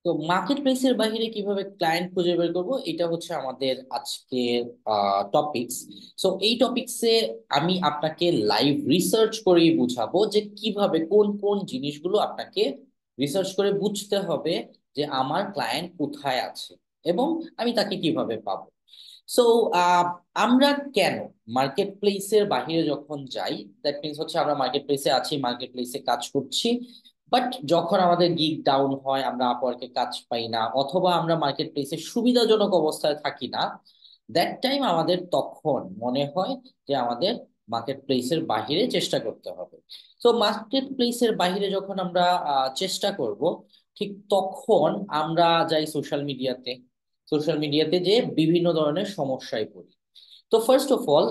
তো মার্কেট প্লেসের বাইরে কিভাবে ক্লায়েন্ট খুঁজে বের করবো, এটা হচ্ছে আমাদের আজকের টপিকস। সো এই টপিকসে আমি আপনাকে লাইভ রিসার্চ করেই বুঝাবো যে কিভাবে কোন কোন জিনিসগুলো আপনাকে রিসার্চ করে বুঝতে হবে যে আমার ক্লায়েন্ট কোথায় আছে এবং আমি তাকে কিভাবে পাবো। সো আমরা কেন মার্কেট প্লেসের বাহিরে যখন যাই, দ্যাট মিনস হচ্ছে আমরা মার্কেট প্লেসে আছি, মার্কেট প্লেসে কাজ করছি, বাট যখন আমাদের গিগ ডাউন হয়, আমরা আপওয়ার্কে কাজ পাই না, অথবা আমরা মার্কেট প্লেসে সুবিধাজনক অবস্থায় থাকি না, দ্যাট টাইম আমাদের তখন মনে হয় যে আমাদের মার্কেট প্লেসের বাহিরে চেষ্টা করতে হবে। তো মার্কেট প্লেসের বাহিরে যখন আমরা চেষ্টা করব, ঠিক তখন আমরা যাই সোশ্যাল মিডিয়াতে। সোশ্যাল মিডিয়াতে যে বিভিন্ন ধরনের সমস্যায় পড়ি। তো first of all,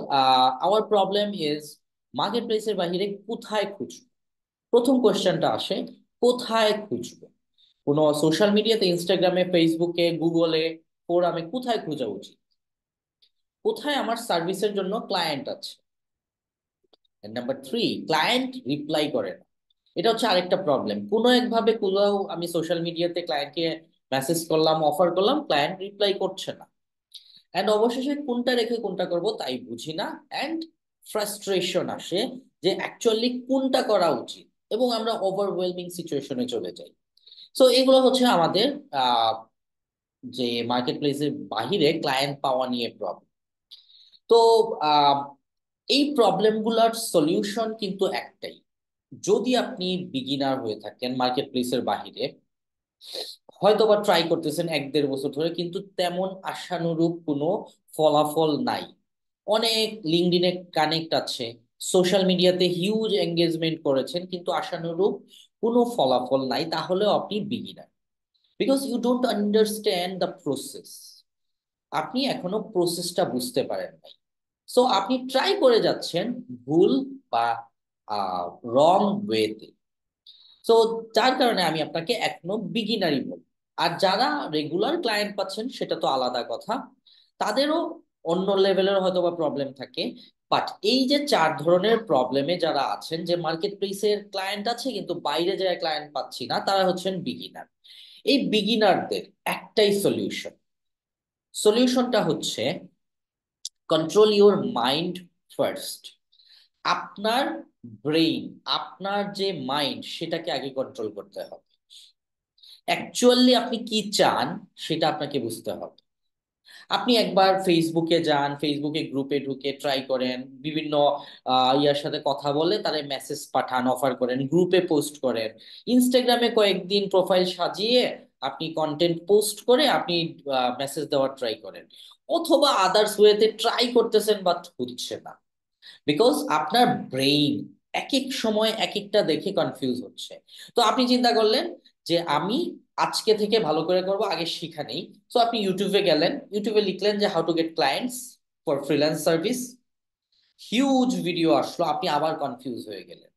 hour problem is market প্লেসের বাহিরে কোথায় খুঁজবো। প্রথম কোয়েশ্চেনটা আসে, কোথায় খুঁজবো? কোনো সোশ্যাল মিডিয়াতে, ইনস্টাগ্রামে, ফেসবুকে, গুগলে, ফোরামে কোথায় খোঁজা উচিত? কোথায় আমার সার্ভিসের জন্য ক্লায়েন্ট আছে? নাম্বার থ্রি, ক্লায়েন্ট রিপ্লাই করে না। এটা হচ্ছে আরেকটা প্রবলেম। কোনো একভাবে কোথাও আমি সোশ্যাল মিডিয়াতে ক্লায়েন্টকে মেসেজ করলাম, অফার করলাম, ক্লায়েন্ট রিপ্লাই করছে না। অ্যান্ড অবশেষে কোনটা রেখে কোনটা করব তাই বুঝি না, অ্যান্ড ফ্রাস্ট্রেশন আসে যে অ্যাকচুয়ালি কোনটা করা উচিত, এবং আমরা ওভারওয়েলমিং সিচুয়েশনে চলে যাই। সো এগুলো হচ্ছে আমাদের আহ, যে মার্কেট প্লেসের বাহিরে ক্লায়েন্ট পাওয়া নিয়ে প্রবলেম। তো আহ, এই প্রবলেমগুলোর সলিউশন কিন্তু একটাই। যদি আপনি বিগিনার হয়ে থাকেন মার্কেট প্লেসের বাহিরে, হয়তো বা ট্রাই করতেছেন 1-1.5 বছর ধরে, কিন্তু তেমন আশানুরূপ কোনো ফলাফল নাই, অনেক লিঙ্কডইনে কানেক্ট আছে, সোশ্যাল মিডিয়াতে হিউজ এঙ্গেজমেন্ট করেছেন, কিন্তু আশানুরূপ কোনো ফলাফল নাই, তাহলেও আপনি beginner. Because you don't understand the process. আপনি এখনো প্রসেসটা বুঝতে পারেন নাই। সো আপনি ট্রাই করে যাচ্ছেন ভুল বা রং ওয়েতে। সো যার কারণে আমি আপনাকে এখনো বিগিনারই বলবো। আর যারা রেগুলার ক্লায়েন্ট পাচ্ছেন সেটা তো আলাদা কথা, তাদেরও অন্য লেভেলের হয়তো বা প্রবলেম থাকে। বাট এই যে 4 ধরনের প্রবলেমে যারা আছেন, যে মার্কেট প্লেসের ক্লায়েন্ট আছে কিন্তু বাইরে যারা ক্লায়েন্ট পাচ্ছি না, তারা হচ্ছেন বিগিনার। এই বিগিনারদের একটাই সলিউশন। সলিউশনটা হচ্ছে কন্ট্রোল ইউর মাইন্ড ফার্স্ট। আপনার ব্রেইন, আপনার যে মাইন্ড, সেটাকে আগে কন্ট্রোল করতে হবে। অ্যাকচুয়ালি আপনি কি চান সেটা আপনাকে বুঝতে হবে। আপনি একবার ফেসবুকে যান, ফেসবুকে গ্রুপে ঢুকে ট্রাই করেন, বিভিন্ন ইয়ার সাথে কথা বলে তাদের মেসেজ পাঠান, অফার করেন, গ্রুপে পোস্ট করেন, ইনস্টাগ্রামে কয়েকদিন প্রোফাইল সাজিয়ে আপনি কন্টেন্ট পোস্ট করে আপনি মেসেজ দেওয়ার ট্রাই করেন, অথবা আদার্স ওয়েতে ট্রাই করতেছেন বাট হচ্ছে না। বিকজ আপনার ব্রেইন এক এক সময় এক একটা দেখে কনফিউজ হচ্ছে। তো আপনি চিন্তা করলেন যে আমি আজকে থেকে ভালো করে করব, আগে শিখা নেই। তো আপনি ইউটিউবে গেলেন, ইউটিউবে লিখলেন যে how to get clients for freelance service, huge video আসলো, আপনি আবার কনফিউজ হয়ে গেলেন।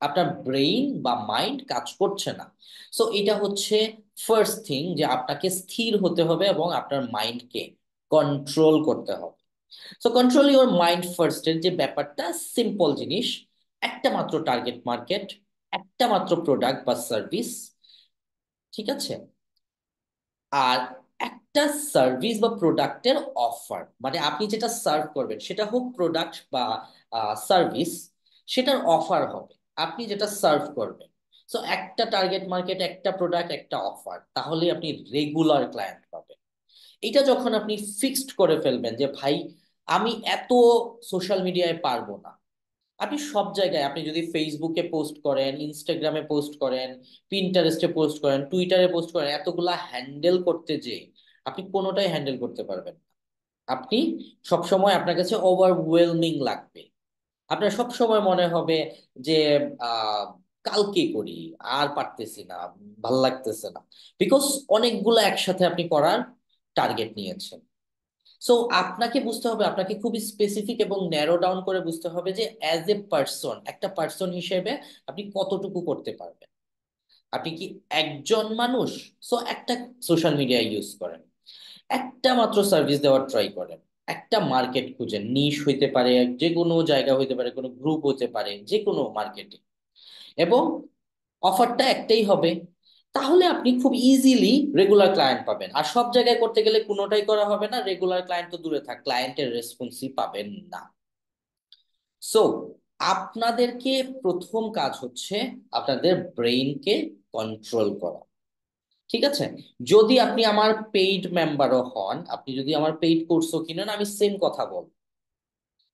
আপনার ব্রেইন বা মাইন্ড কাজ করছে না। সো এটা হচ্ছে ফার্স্ট থিং, যে আপনাকে স্থির হতে হবে এবং আপনার মাইন্ডকে কন্ট্রোল করতে হবে। So control your mind first এর যে ব্যাপারটা, সিম্পল জিনিস। একটা মাত্র টার্গেট মার্কেট, একটা মাত্র প্রোডাক্ট বা সার্ভিস, ঠিক আছে? আর একটা সার্ভিস বা প্রোডাক্টের অফার, মানে আপনি যেটা সার্ভ করবেন সেটা হোক প্রোডাক্ট বা সার্ভিস, সেটার অফার হবে আপনি যেটা সার্ভ করবেন। সো একটা টার্গেট মার্কেট, একটা প্রোডাক্ট, একটা অফার, তাহলে আপনি রেগুলার ক্লায়েন্ট পাবেন। এটা যখন আপনি ফিক্সড করে ফেলবেন যে ভাই আমি এত সোশ্যাল মিডিয়ায় পারবো না, আপনি সব জায়গায়, আপনি যদি ফেসবুকে পোস্ট করেন, ইনস্টাগ্রামে পোস্ট করেন, পিন্টারেস্টে পোস্ট করেন, টুইটারে পোস্ট করেন, এতগুলা হ্যান্ডেল করতে যে আপনি কোনোটাই হ্যান্ডেল করতে পারবেন না। আপনি সবসময় আপনার কাছে ওভারওয়েলমিং লাগবে। আপনার সব সময় মনে হবে যে আহ কালকে করি, আর পারতেছি না, ভাল লাগতেছে না, বিকজ অনেকগুলো একসাথে আপনি করার টার্গেট নিয়েছেন। সো আপনাকে বুঝতে হবে, আপনাকে খুবই স্পেসিফিক এবং ন্যারো ডাউন করে বুঝতে হবে যে অ্যাজ এ পার্সন, একটা পার্সন হিসেবে আপনি কতটুকু করতে পারবেন। আপনি কি একজন মানুষ? সো একটা সোশ্যাল মিডিয়া ইউজ করেন, একটা মাত্র সার্ভিস দেওয়ার ট্রাই করেন, একটা মার্কেট খুঁজেন, নিশ হইতে পারে, যে কোনো জায়গা হইতে পারে, কোনো গ্রুপ হতে পারে, যে কোনো মার্কেটে, এবং অফারটা একটাই হবে। তাহলে আপনি খুব ইজিলি রেগুলার ক্লায়েন্ট পাবেন। আর সব জায়গায় করতে গেলে কোনোটাই করা হবে না, রেগুলার ক্লায়েন্ট তো দূরে থাক, ক্লায়েন্টের রেসপন্সই পাবেন না। সো আপনাদেরকে প্রথম কাজ হচ্ছে আপনাদের ব্রেইনকে কন্ট্রোল করা। ঠিক আছে? যদি আপনি আমার পেইড মেম্বারও হন, আপনি যদি আমার পেইড কোর্সও কিনেন, আমি সেম কথা বলবো।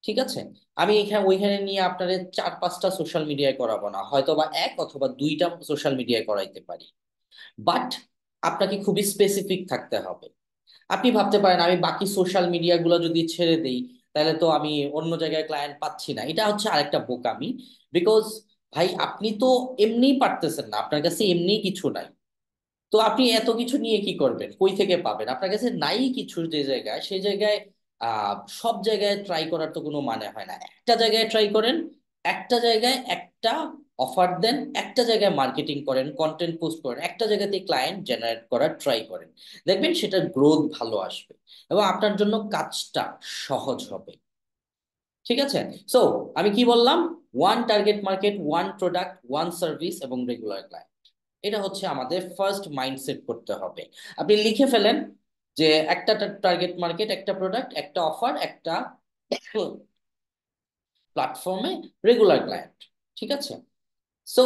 ঠিক আছে? আমি এখানে ওইখানে নিয়ে আপনাদের 4-5টা সোশ্যাল মিডিয়ায় করাবো না, হয়তো বা এক অথবা 2টা সোশ্যাল মিডিয়ায় করাইতে পারি। বাট আপনাকে খুবই স্পেসিফিক থাকতে হবে। আপনি ভাবতে পারেন আমি বাকি সোশ্যাল মিডিয়া গুলো যদি ছেড়ে দেই তাহলে তো আমি অন্য জায়গায় ক্লায়েন্ট পাচ্ছি না, এটা হচ্ছে আরেকটা বোকামি। বিকজ ভাই আপনি তো এমনিই পারতেছেন না, আপনার কাছে এমনিই কিছু নাই। তো আপনি এত কিছু নিয়ে কি করবেন, কই থেকে পাবেন? আপনার কাছে নাই কিছু, যে জায়গায় সেই জায়গায় সব জায়গায় ট্রাই করার তো কোনো মানে হয় না। একটা জায়গায় ট্রাই করেন, একটা জায়গায় একটা অফার দেন, একটা জায়গায় মার্কেটিং করেন, কন্টেন্ট পোস্ট করেন, একটা জায়গাতে ক্লায়েন্ট জেনারেট করার ট্রাই করেন। দেখবেন সেটার গ্রোথ ভালো আসবে এবং আপনার জন্য কাজটা সহজ হবে। ঠিক আছে? সো আমি কি বললাম? One target market, one product, one service এবং রেগুলার ক্লায়েন্ট। এটা হচ্ছে আমাদের ফার্স্ট মাইন্ডসেট করতে হবে। আপনি লিখে ফেলেন যে একটা টার্গেট মার্কেট, একটা প্রোডাক্ট, একটা অফার, একটা প্ল্যাটফর্মে রেগুলার ক্লায়েন্ট। ঠিক আছে? সো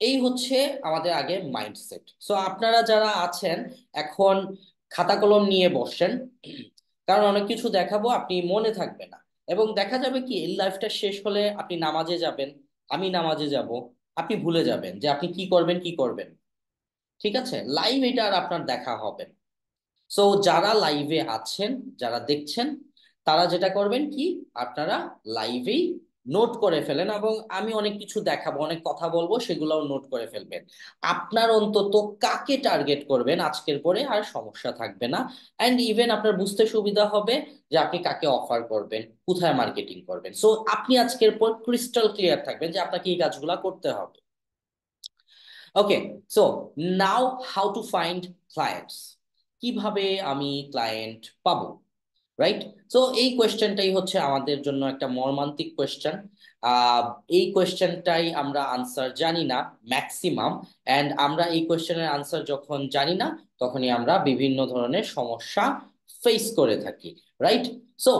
এই হচ্ছে আমাদের আগে মাইন্ডসেট। সো আপনারা যারা আছেন এখন খাতা কলম নিয়ে বসেন, কারণ অনেক কিছু দেখাবো, আপনি মনে থাকবে না। এবং দেখা যাবে কি এই লাইফটা শেষ হলে আপনি নামাজে যাবেন, আমি নামাজে যাব, আপনি ভুলে যাবেন যে আপনি কি করবেন কি করবেন। ঠিক আছে? লাইভ এটা আর আপনার দেখা হবে না। সো যারা লাইভে আছেন, যারা দেখছেন, তারা যেটা করবেন কি, আপনারা লাইভেই নোট করে ফেলেন এবং আমি অনেক কিছু দেখাবো, অনেক কথা বলবো, সেগুলোও নোট করে ফেলবেন। আপনার অন্তত কাকে টার্গেট করবেন আজকের পরে আর সমস্যা থাকবে না। অ্যান্ড ইভেন আপনার বুঝতে সুবিধা হবে যে আপনি কাকে অফার করবেন, কোথায় মার্কেটিং করবেন। সো আপনি আজকের পর ক্রিস্টাল ক্লিয়ার থাকবেন যে আপনাকে এই কাজগুলো করতে হবে। Okay, so now how to find clients. কিভাবে আমি ক্লায়েন্ট পাবো? রাইট? সো এই কোয়েশ্চেনটাই হচ্ছে আমাদের জন্য একটা মর্মান্তিক কোয়েশ্চেন। আহ এই কোয়েশ্চেনটাই আমরা আনসার জানি না ম্যাক্সিমাম। অ্যান্ড আমরা এই কোয়েশ্চেনের আনসার যখন জানি না, তখনই আমরা বিভিন্ন ধরনের সমস্যা ফেস করে থাকি। রাইট? সো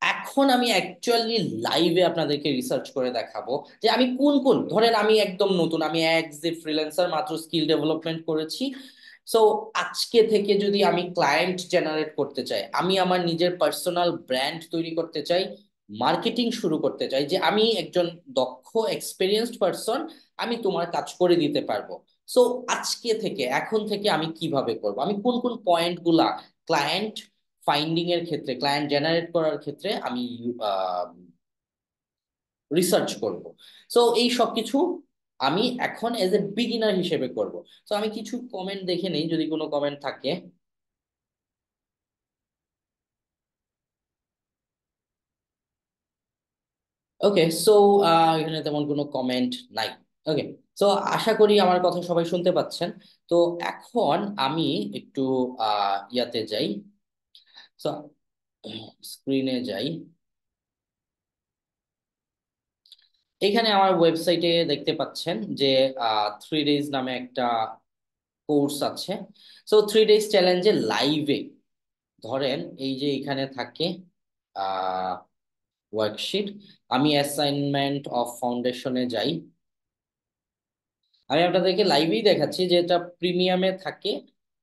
এখন আমি অ্যাকচুয়ালি লাইভে আপনাদেরকে রিসার্চ করে দেখাবো যে আমি কোন কোন, ধরেন আমি একদম নতুন, আমি এক যে ফ্রিল্যান্সার, মাত্র স্কিল ডেভেলপমেন্ট করেছি। সো আজকে থেকে যদি আমি ক্লায়েন্ট জেনারেট করতে চাই, আমি আমার নিজের পার্সোনাল ব্র্যান্ড তৈরি করতে চাই, মার্কেটিং শুরু করতে চাই, যে আমি একজন দক্ষ এক্সপেরিয়েন্সড পার্সন, আমি তোমার কাজ করে দিতে পারবো। সো আজকে থেকে, এখন থেকে আমি কিভাবে করব, আমি কোন কোন পয়েন্ট গুলা ক্লায়েন্ট ফাইন্ডিং এর ক্ষেত্রে, ক্লায়েন্ট জেনারেট করার ক্ষেত্রে আমি রিসার্চ করব। সো এই সব কিছু আমি এখন এজ এ বিগিনার হিসেবে করব। তো আমি কিছু কমেন্ট দেখে নেই, যদি কোনো কমেন্ট থাকে। ওকে, সো এখানে তেমন কোনো কমেন্ট নাই। ওকে, সো আশা করি আমার কথা সবাই শুনতে পাচ্ছেন। তো এখন আমি একটু ইয়াতে যাই, সো স্ক্রিনে যাই। এখানে আমার ওয়েবসাইটে দেখতে পাচ্ছেন যে 3 ডেজ নামে একটা কোর্স আছে। সো 3 ডেজ চ্যালেঞ্জে লাইভে, ধরেন এই যে এখানে থাকে ওয়ার্কশিট, আমি অ্যাসাইনমেন্ট অফ ফাউন্ডেশনে যাই। আমি আপনাদেরকে লাইভেই দেখাচ্ছি, যেটা প্রিমিয়ামে থাকে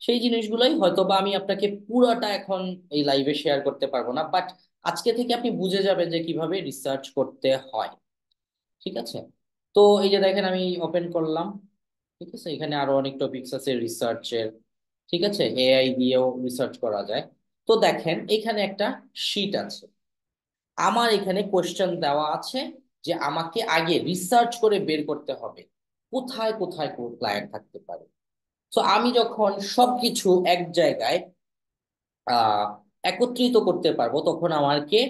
সেই জিনিসগুলোই হয়তো বা আমি আপনাকে পুরোটা এখন এই লাইভে শেয়ার করতে পারবো না, বাট আজকে থেকে আপনি বুঝে যাবেন যে কিভাবে রিসার্চ করতে হয়। ঠিক আছে? তো এই যে দেখেন আমি ওপেন করলাম। ঠিক আছে? এখানে আরো অনেক টপিকস আছে রিসার্চের। ঠিক আছে? এআই দিয়েও রিসার্চ করা যায়। তো দেখেন এখানে একটা শিট আছে, আমার এখানে কোশ্চেন দেওয়া আছে যে আমাকে আগে রিসার্চ করে বের করতে হবে কোথায় কোথায় কোন ক্লায়েন্ট থাকতে পারে। তো আমি যখন সবকিছু এক জায়গায় আহ একত্রিত করতে পারবো, তখন আমাকে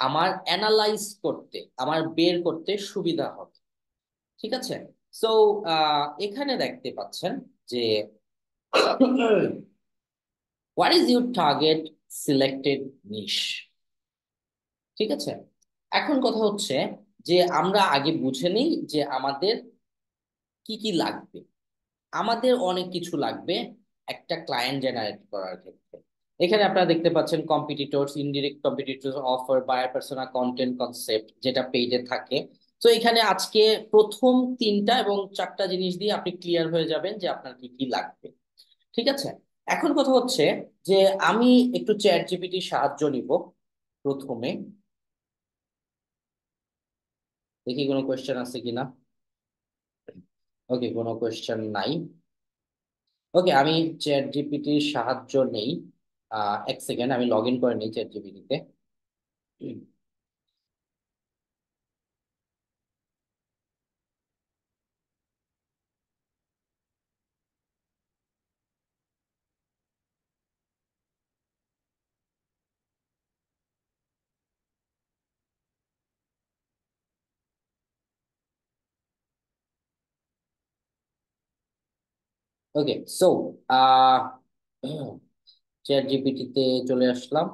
আমার অ্যানালাইজ করতে, আমার বের করতে সুবিধা হবে। ঠিক আছে? সো এখানে দেখতে পাচ্ছেন যে what is your target selected niche. ঠিক আছে? এখন কথা হচ্ছে যে আমরা আগে বুঝে নিই যে আমাদের কি কি লাগবে। আমাদের অনেক কিছু লাগবে একটা ক্লায়েন্ট জেনারেট করার ক্ষেত্রে। এখানে আপনারা দেখতে পাচ্ছেন competitors, indirect competitors, offer, buyer persona, content, concept, যেটা পেজে থাকে। তো এখানে আজকে প্রথম তিনটা এবং চারটা জিনিস দিয়ে আপনি ক্লিয়ার হয়ে যাবেন যে আপনার কি কি লাগবে। ঠিক আছে। এখন কথা হচ্ছে যে আমি একটু চ্যাট জিপিটির সাহায্য নিব প্রথমে। দেখি কোনো কোয়েশ্চেন আছে কিনা। ওকে, কোনো কোয়েশ্চেন নাই। ওকে, আমি চ্যাট জিপিটির সাহায্য নেই। এক সেকেন্ড, আমি লগ ইন করে নিই চ্যাট জিপিটিতে। ওকে, সো চ্যাট জিপিটিতে চলে আসলাম।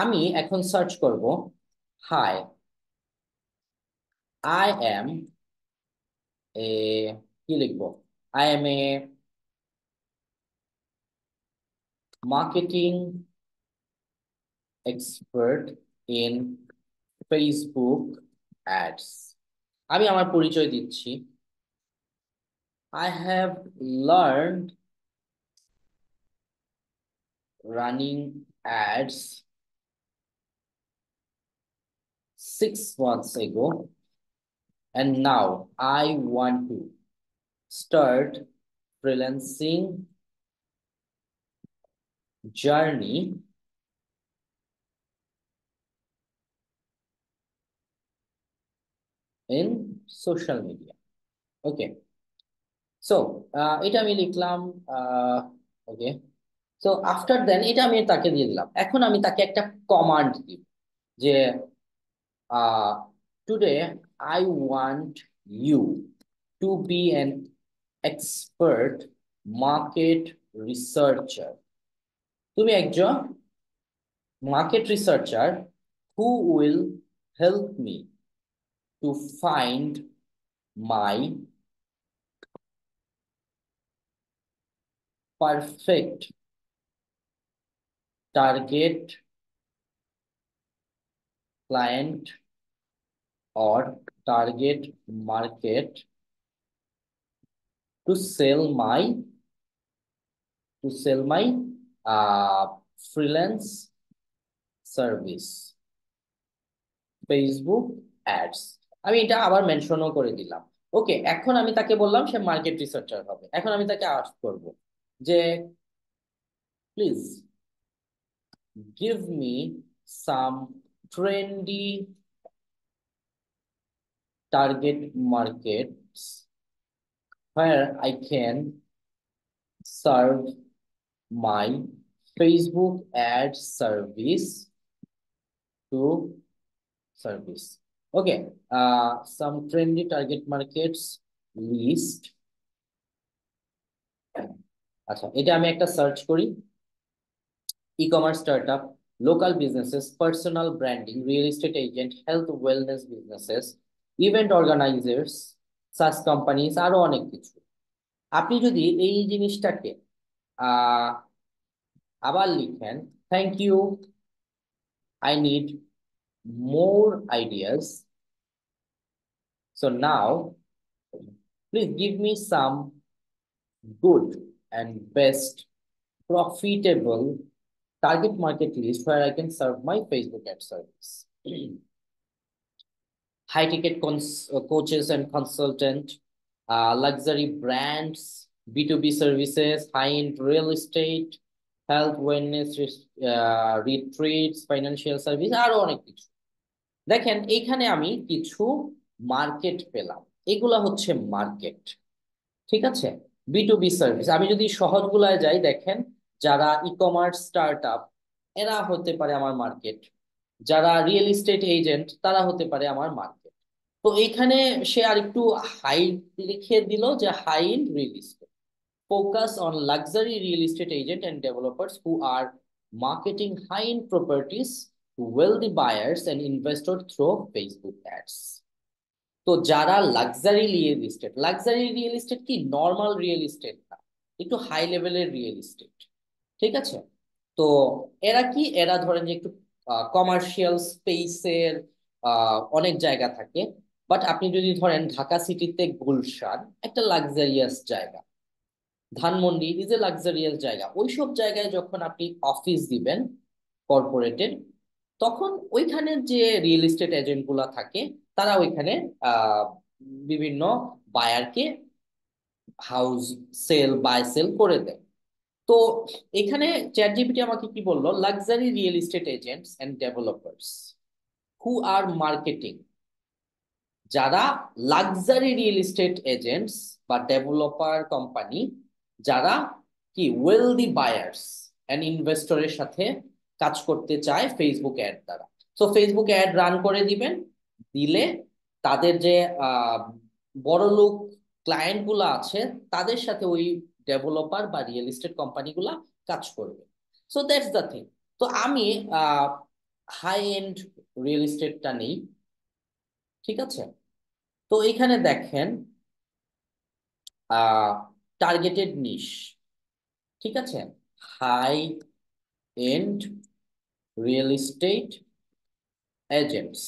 আমি এখন সার্চ করব, হাই, আই এম এ, কি লিখবো, I M A marketing expert in Facebook ads. আমি আমার পরিচয় দিচ্ছি। I have learned running ads 6 months ago, and now I want to start freelancing journey in social media. Okay, so এটা আমি লিখলাম। ওকে, so after দেন এটা আমি তাকে দিয়ে দিলাম। এখন আমি তাকে একটা কমান্ড দিব যে today I want you to be an expert market researcher. তুমি একজন market researcher who will help me to find my perfect target client or target market to sell my uh, freelance service Facebook ads. আমি এটা আবার মেনশনও করে দিলাম। ওকে, এখন আমি তাকে বললাম সে মার্কেট রিসার্চার হবে। এখন আমি তাকে আস্ক করব যে please give me some trendy target markets where I can serve my Facebook ad service to service. Okay, some trendy target markets list. আচ্ছা, এটা আমি একটা সার্চ করি। E-commerce startup, local businesses, personal branding, real estate agent, health wellness businesses, event organizers, SaaS companies, আরো অনেক কিছু। আপনি যদি এই জিনিসটাকে আহ আবার লিখেন, thank you, I need more ideas, so now please give me some good and best profitable target market list where I can serve my Facebook ad service. High ticket coaches and consultant, luxury brands, B2B services, high-end real estate, health wellness retreats, financial service, আরো অনেক কিছু। দেখেন এইখানে আমি কিছু market পেলাম। এগুলা হচ্ছে মার্কেট। ঠিক আছে। বি2বি সার্ভিস, আমি যদি সহজগুলায় যাই, দেখেন যারা ই কমার্স স্টার্ট আপ এরা হতে পারে আমার মার্কেট, যারা রিয়েল এস্টেট এজেন্ট তারা হতে পারে আমার মার্কেট। তো এইখানে সে আর একটু হাই লিখে দিল যে high end real estate, focus on luxury real estate agent and developers who are marketing high end properties to wealthy buyers and investor through Facebook ads. তো যারা লাক্সারি রিয়েল এস্টেট কি normal real estate না, একটু high লেভেলের real estate. ঠিক আছে। তো এরা ধরেন যে একটু কমার্শিয়াল স্পেসের অনেক জায়গা থাকে। বাট আপনি যদি ধরেন ঢাকা সিটিতে গুলশান একটা লাক্সারিয়াস জায়গা, ধানমন্ডি ইজ এ লাক্সারিয়াস জায়গা, ওইসব জায়গায় যখন আপনি অফিস দিবেন কর্পোরেটের, তখন ওইখানের যে রিয়েল এস্টেট এজেন্ট গুলা থাকে তারা ওইখানে আহ বিভিন্ন বায়ারকে হাউস বাই সেল করে দেয়। তো এখানে চ্যাট জিপিটি আমাকে কি বললো, luxury real estate agents and developers who are marketing, যারা লাক্সারি রিয়েল এস্টেট এজেন্টস বা ডেভেলপার কোম্পানি, যারা কি ওয়েলদি বায়ার্স এন্ড ইনভেস্টরের সাথে কাজ করতে চায় ফেসবুক অ্যাড দ্বারা। তো ফেসবুক অ্যাড রান করে দিবেন, দিলে তাদের যে আহ বড় লোক ক্লায়েন্ট গুলা আছে তাদের সাথে ওই ডেভেলপার বা রিয়েল এস্টেট কোম্পানিগুলা কাজ করবে। So that's the thing. তো আমি হাই এন্ড রিয়েল এস্টেটটা নেই। ঠিক আছে। তো এখানে দেখেন টার্গেটেড নিশ, ঠিক আছে, high end real estate agents.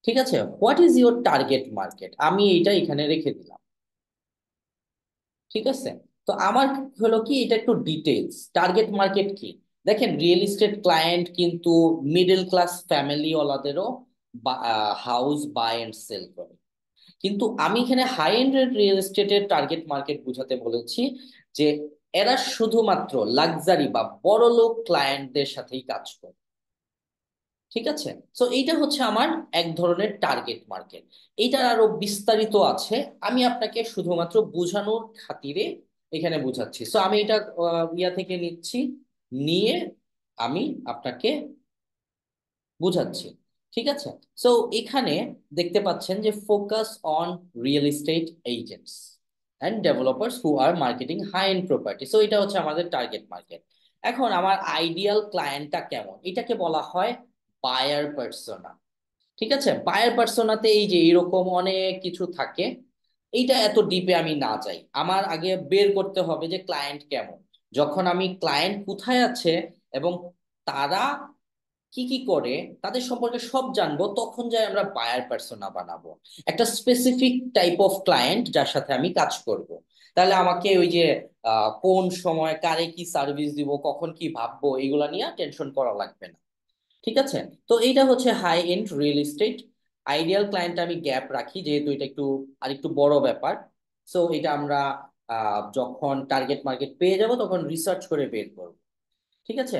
ঠিক আছে, what is your target market, আমি এইটা এখানে রেখে দিলাম। ঠিক আছে। তো আমার হলো কি এটা একটু ডিটেলস, টার্গেট মার্কেট কি। দেখেন রিয়েল এস্টেট ক্লায়েন্ট কিন্তু মিডল ক্লাস ফ্যামিলি ওয়ালাদেরও হাউস বাই এন্ড সেল করে। কিন্তু আমি এখানে হাই এন্ড রিয়েল এস্টেটের টার্গেট মার্কেট বুঝাতে বলেছি যে এরা শুধুমাত্র লাক্সারি বা বড় লোক ক্লায়েন্টদের সাথেই কাজ করে। ঠিক আছে। তো এইটা হচ্ছে আমার এক ধরনের টার্গেট মার্কেট। এইটার আরো বিস্তারিত আছে, আমি আপনাকে শুধুমাত্র বোঝানোর খাতিরে এখানে বুঝাচ্ছি। তো আমি এটা ইয়া থেকে নিচ্ছি, নিয়ে আমি আপনাকে বুঝাচ্ছি। ঠিক আছে। সো এখানে দেখতে পাচ্ছেন যে focus on real estate agents and developers who are marketing high end property. So এটা হচ্ছে আমাদের টার্গেট মার্কেট। এখন আমার আইডিয়াল ক্লায়েন্টটা কেমন, এটাকে বলা হয় বায়ার পার্সোনা। ঠিক আছে, বায়ার পার্সোনাতে এই যে এরকম অনেক কিছু থাকে, এইটা এত ডিপে আমি না যাই, আমার আগে বের করতে হবে যে ক্লায়েন্ট কেমন। যখন আমি ক্লায়েন্ট কোথায় আছে এবং তারা কি কি করে তাদের সম্পর্কে সব জানবো, তখন যাই আমরা বায়ার পার্সোনা বানাবো একটা স্পেসিফিক টাইপ অফ ক্লায়েন্ট যার সাথে আমি কাজ করব। তাহলে আমাকে ওই যে কোন সময় কারে কি সার্ভিস দিব, কখন কি ভাববো, এগুলা নিয়ে টেনশন করা লাগবে না। ঠিক আছে। তো এইটা হচ্ছে high end real estate. Ideal client আমি গ্যাপ রাখি যেহেতু এটা একটু আরেকটু বড় ব্যাপার। সো এটা আমরা যখন টার্গেট মার্কেট পেয়ে যাব তখন রিসার্চ করে বের করব। ঠিক আছে।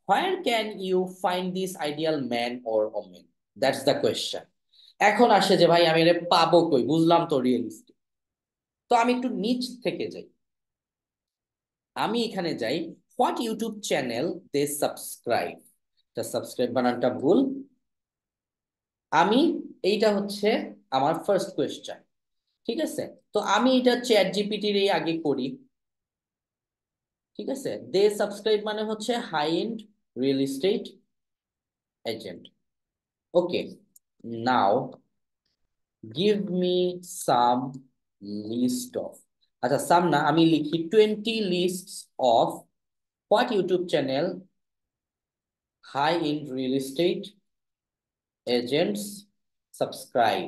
Where can you find this ideal man or women, that's the question. এখন আসে যে ভাই আমি এটা পাবো কই, বুঝলাম তো রিয়েল এস্টেট। তো আমি একটু নিচ থেকে যাই, আমি এখানে যাই what YouTube channel they subscribe. Subscribe বানানটা ভুল। আমি এইটা হচ্ছে আমার ফার্স্ট কোয়েশ্চেন। ঠিক আছে। তো আমি এটা চ্যাট জিপিটির এই আগে করি। ঠিক আছে, দে সাবস্ক্রাইব মানে হচ্ছে high end real estate agent. Okay, now give me some list of, আচ্ছা সাম না, আমি লিখি 20 list of what YouTube channel high end real estate agents subscribe.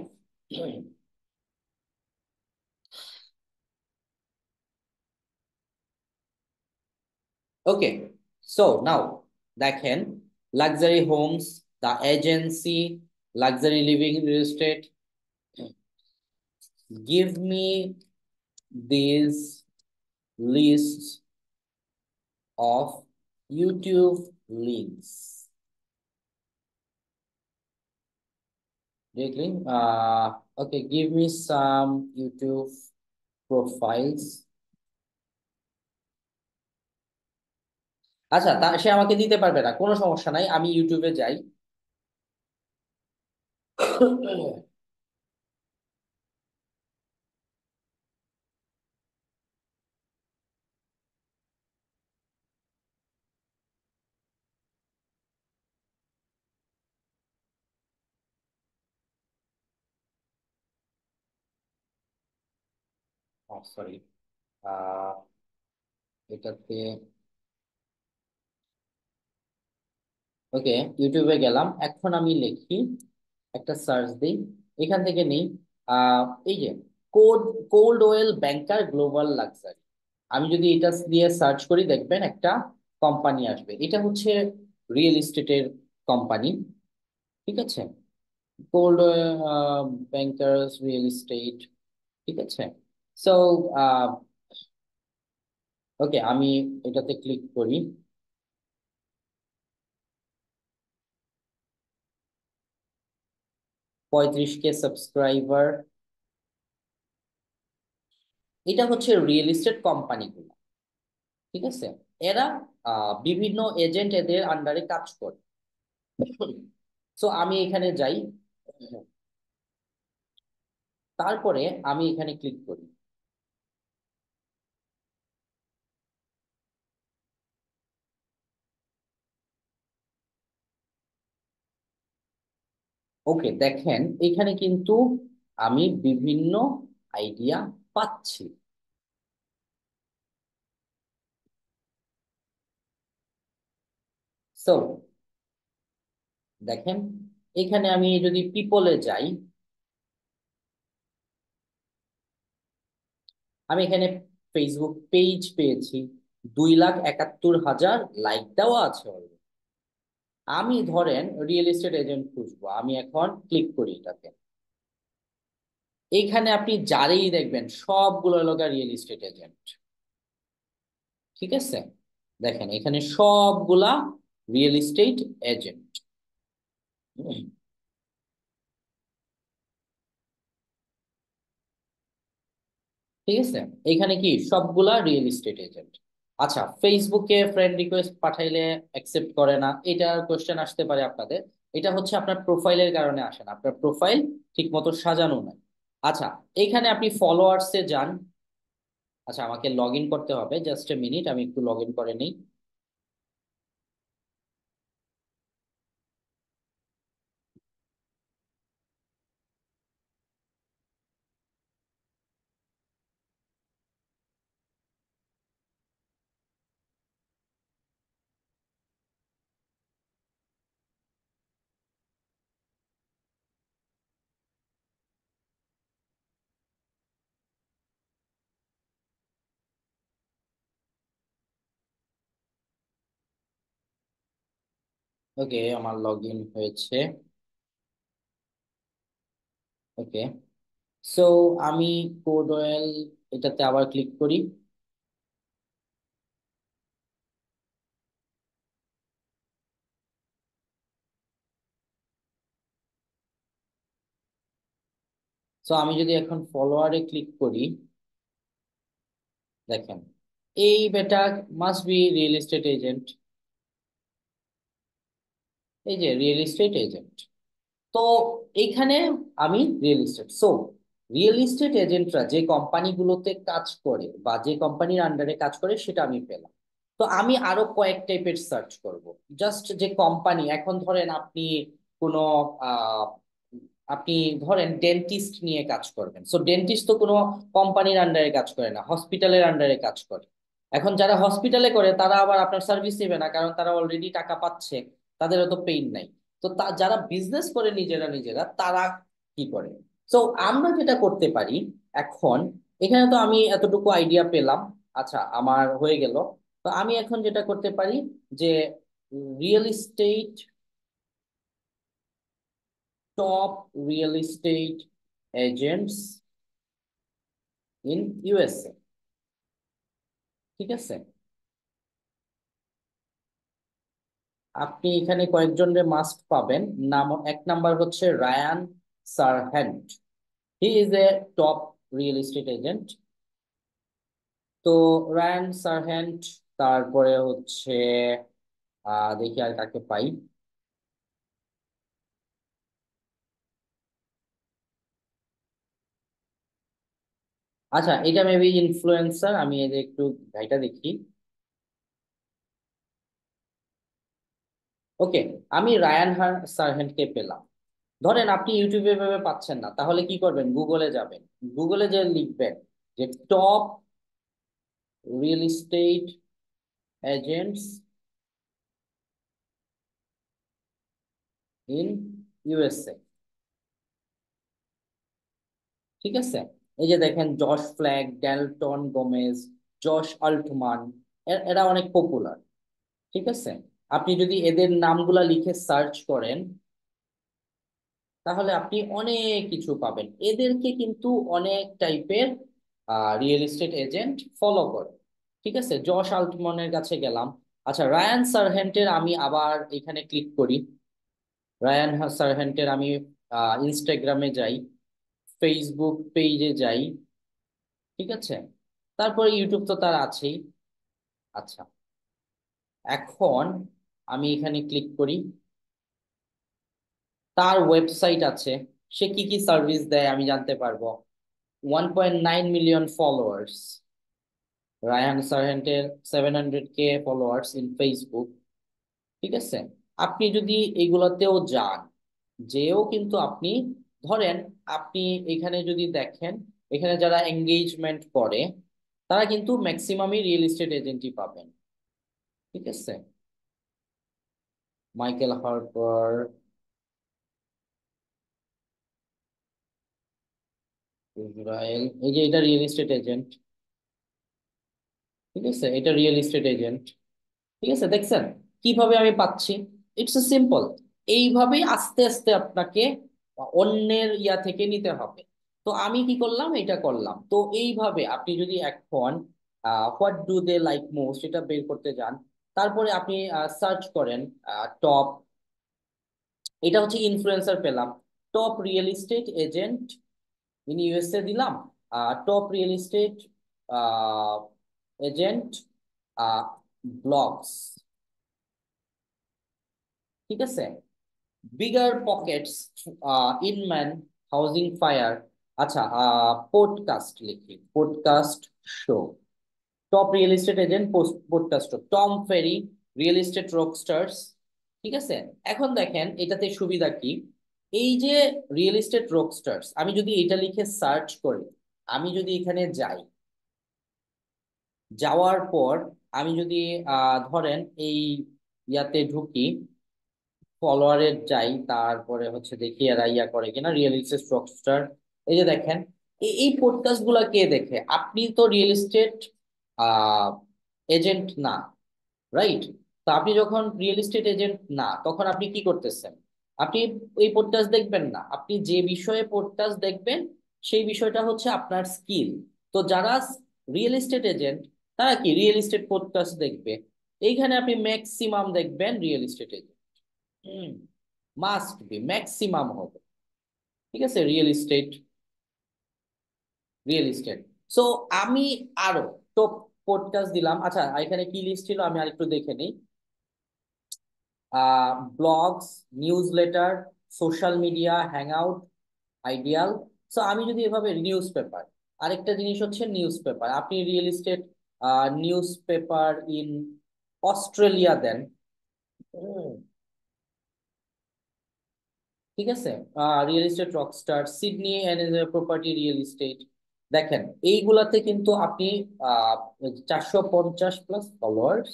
Okay, so now দেখেন luxury homes, the agency, luxury living real estate, give me these lists of YouTube links. দেখলেন okay, give me some YouTube profiles. আচ্ছা, সে আমাকে দিতে পারবে না, কোনো সমস্যা নাই, আমি ইউটিউবে যাই। সরি, আহ এটাতে, ওকে, ইউটিউবে গেলাম, এখন আমি লিখি, একটা সার্চ দিই, এখান থেকে নেই, আহ এই যে কোড কোল্ড ওয়েল ব্যাংকার গ্লোবাল লাক্সারি, আমি যদি এটা দিয়ে সার্চ করি দেখবেন একটা কোম্পানি আসবে, এটা হচ্ছে রিয়েল এস্টেটের কোম্পানি। ঠিক আছে, কোল্ড ব্যাংকার্স রিয়েল এস্টেট। ঠিক আছে, সো ওকে, আমি এটাতে ক্লিক করি। 35K সাবস্ক্রাইবার, এটা হচ্ছে রিয়েল এস্টেট কোম্পানিগুলো। ঠিক আছে, এরা বিভিন্ন এজেন্ট এদের আন্ডারে কাজ করে। সো আমি এখানে যাই, তারপরে আমি এখানে ক্লিক করি। ওকে, দেখেন এখানে কিন্তু আমি বিভিন্ন আইডিয়া পাচ্ছি। সো দেখেন, এখানে আমি যদি পিপলে যাই, আমি এখানে ফেসবুক পেজ পেয়েছি, 2,71,000 লাইক দেওয়া আছে already। আমি ধরেন রিয়েল এস্টেট এজেন্ট খুঁজবো, আমি এখন ক্লিক করি এটাতে। এইখানে আপনি যারেই দেখবেন সবগুলো এলাকা রিয়েল এস্টেট এজেন্ট। ঠিক আছে, দেখেন এখানে সবগুলা রিয়েল এস্টেট এজেন্ট। ঠিক আছে, এখানে কি সবগুলা রিয়েল এস্টেট এজেন্ট। আচ্ছা, ফেসবুকে ফ্রেন্ড রিকোয়েস্ট পাঠাইলে অ্যাকসেপ্ট করে না, এটা কোশ্চেন আসতে পারে আপনাদের। এটা হচ্ছে আপনার প্রোফাইলের কারণে আসে না, আপনার প্রোফাইল ঠিক মতো সাজানো নাই। আচ্ছা, এইখানে আপনি ফলোয়ার্সে যান। আচ্ছা, আমাকে লগ ইন করতে হবে, জাস্ট এ মিনিট, আমি একটু লগ ইন করে নিই। ওকে, আমার লগ ইন হয়েছে। ওকে, সো আমি কোডওয়েল এটাতে আবার ক্লিক করি। সো আমি যদি এখন ফলোয়ারে ক্লিক করি, দেখেন এই বেটা must be real estate agent, এই যে রিয়েল এস্টেট এজেন্ট। তো এইখানে আমি real estate, so real estate এজেন্টরা যে কোম্পানিগুলোতে কাজ করে বা যে কোম্পানির আন্ডারে কাজ করে সেটা আমি পেলাম। তো আমি আরো কয়েক টাইপের সার্চ করব, জাস্ট যে কোম্পানি, এখন ধরেন আপনি কোনো আহ আপনি ধরেন ডেন্টিস্ট নিয়ে কাজ করবেন, সো ডেন্টিস্ট তো কোনো কোম্পানির আন্ডারে কাজ করে না, হসপিটালের আন্ডারে কাজ করে। এখন যারা হসপিটালে করে তারা আবার আপনার সার্ভিস নেবে না, কারণ তারা অলরেডি টাকা পাচ্ছে, তাদেরও তো পেইন নাই। তো যারা বিজনেস করে নিজেরা নিজেরা, তারা কি করে? সো আমরা যেটা করতে পারি এখন, এখানে তো আমি এতটুকু আইডিয়া পেলাম। আচ্ছা, আমার হয়ে গেল। তো আমি এখন যেটা করতে পারি যে real estate, top real estate agents in USA. ঠিক আছে, আপনি এখানে কয়েকজনের মাস্ট পাবেন। নাম এক নাম্বার হচ্ছে Ryan Serhant, he is a top real estate agent. তো রায়ান সারহ্যান্ড, তারপরে হচ্ছে দেখি আর কাকে পাই। আচ্ছা, এটা মেবি ইনফ্লুয়েন্সার, আমি এদের একটু গাইটা দেখি। ওকে, আমি রায়ান সারহ্যান্ডকে পেলাম। ধরেন আপনি ইউটিউবে ভেবে পাচ্ছেন না, তাহলে কি করবেন? গুগলে যাবেন, গুগলে যে লিখবেন যে top real estate agents in USA. ঠিক আছে, এই যে দেখেন Josh Flagg, Dalton Gomez, Josh Altman, এরা অনেক পপুলার। ঠিক আছে, আপনি যদি এদের নামগুলা লিখে সার্চ করেন তাহলে আপনি অনেক কিছু পাবেন। এদেরকে কিন্তু অনেক টাইপের রিয়েল এস্টেট এজেন্ট ফলো করে। ঠিক আছে, জশ আল্টমনের কাছে গেলাম। আচ্ছা, রায়ান সারহেন্টের আমি আবার এখানে ক্লিক করি। রায়ান সারহেন্টের আমি ইনস্টাগ্রামে যাই, ফেসবুক পেজে যাই। ঠিক আছে, তারপরে ইউটিউব তো তার আছেই। আচ্ছা, এখন আমি এখানে ক্লিক করি, তার ওয়েবসাইট আছে, সে কি কি সার্ভিস দেয় আমি জানতে পারবো। 1.9 মিলিয়ন ফলোয়ার্স, রায়ান সারহেন্টের 700K ফলোয়ার্স ইন ফেসবুক। ঠিক আছে, আপনি যদি এগুলোতেও যান, যেও কিন্তু আপনি ধরেন, আপনি এখানে যদি দেখেন, এখানে যারা এঙ্গেজমেন্ট করে তারা কিন্তু ম্যাক্সিমামই রিয়েল এস্টেট এজেন্টই পাবেন। ঠিক আছে, মাইকেল হার্পার, ইসরায়েল, এই যে এটা রিয়েল এস্টেট এজেন্ট। ঠিক আছে, এটা রিয়েল এস্টেট এজেন্ট। ঠিক আছে, দেখছেন কিভাবে আমি পাচ্ছি? It's a simple. এইভাবেই আস্তে আস্তে আপনাকে অন্যের ইয়া থেকে নিতে হবে। তো আমি কি করলাম, এটা করলাম। তো এইভাবে আপনি যদি এখন what do they like most এটা বের করতে যান, তারপরে আপনি সার্চ করেন টপ, এটা হচ্ছে ইনফ্লুয়েন্সার পেলাম, top real estate agent in USA দিলাম, top real estate agent blogs. ঠিক আছে, bigger pockets Inman housing wire. আচ্ছা, পডকাস্ট লিখি, podcast show, top real estate agent podcast, Tom Ferry, real estate rockstars. ঠিক আছে, এখন দেখেন এটাতে সুবিধা কি। এই যে রিয়েল এস্টেট রকস্টার্স, আমি যদি এটা লিখে সার্চ করি, আমি যদি এখানে যাই, যাওয়ার পর আমি যদি ধরেন এই ইয়াতে ঢুকি, ফলোয়ারের যাই, তারপরে হচ্ছে দেখি এরা ইয়া করে কিনা, রিয়েল এস্টেট রকস্টার। এই যে দেখেন, এই পডকাস্ট গুলা কে দেখে? আপনি তো রিয়েল এস্টেট এজেন্ট না, রাইট? তো আপনি যখন রিয়েল এস্টেট এজেন্ট না, তখন আপনি কি করতেছেন? আপনি এই পডকাস্ট দেখবেন না। আপনি যে বিষয়ে পডকাস্ট দেখবেন সেই বিষয়টা হচ্ছে আপনার স্কিল। তো যারা রিয়েল এস্টেট এজেন্ট তারা কি রিয়েল এস্টেট পডকাস্ট দেখবে। এইখানে আপনি ম্যাক্সিমাম দেখবেন real estate agent. Must be maximum হবে। ঠিক আছে, real estate, real estate. So আমি আরো টপ পডকাস্ট দিলাম। আচ্ছা, এখানে কি লিস্ট ছিল আমি আরেকটু দেখে নিই। Blogs, news letter, social media, hangout, ideal. So আমি যদি এভাবে নিউজ পেপার, আরেকটা জিনিস হচ্ছে নিউজ পেপার, আপনি real estate newspaper in Australia দেন। হুম, ঠিক আছে, real estate rockstar, Sydney and property real estate. দেখেন এইগুলাতে কিন্তু আপনি 450 প্লাস ফলোয়ার্স,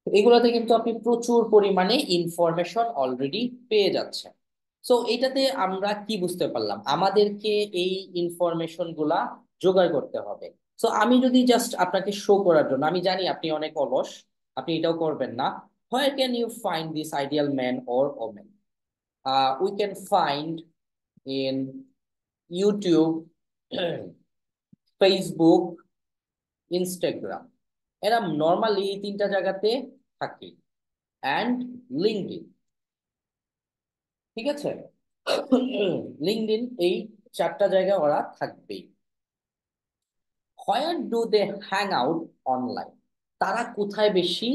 এগুলাতে কিন্তু আপনি প্রচুর পরিমাণে ইনফরমেশন অলরেডি পেয়ে যাচ্ছেন। সো এটাতে আমরা কি বুঝতে পারলাম, আমাদেরকে এই ইনফরমেশন গুলা জোগাড় করতে হবে। সো আমি যদি জাস্ট আপনাকে শো করার জন্য, আমি জানি আপনি অনেক অলস, আপনি এটাও করবেন না। Where can you find this ideal man or women? We can find in YouTube, Facebook, Instagram. এরা নর্মালি এই তিনটা জায়গাতে থাকে, অ্যান্ড লিঙ্কডইন। ঠিক আছে, লিঙ্কডইন, এই চারটা জায়গায় ওরা থাকবেই। Where do they hang out online? তারা কোথায় বেশি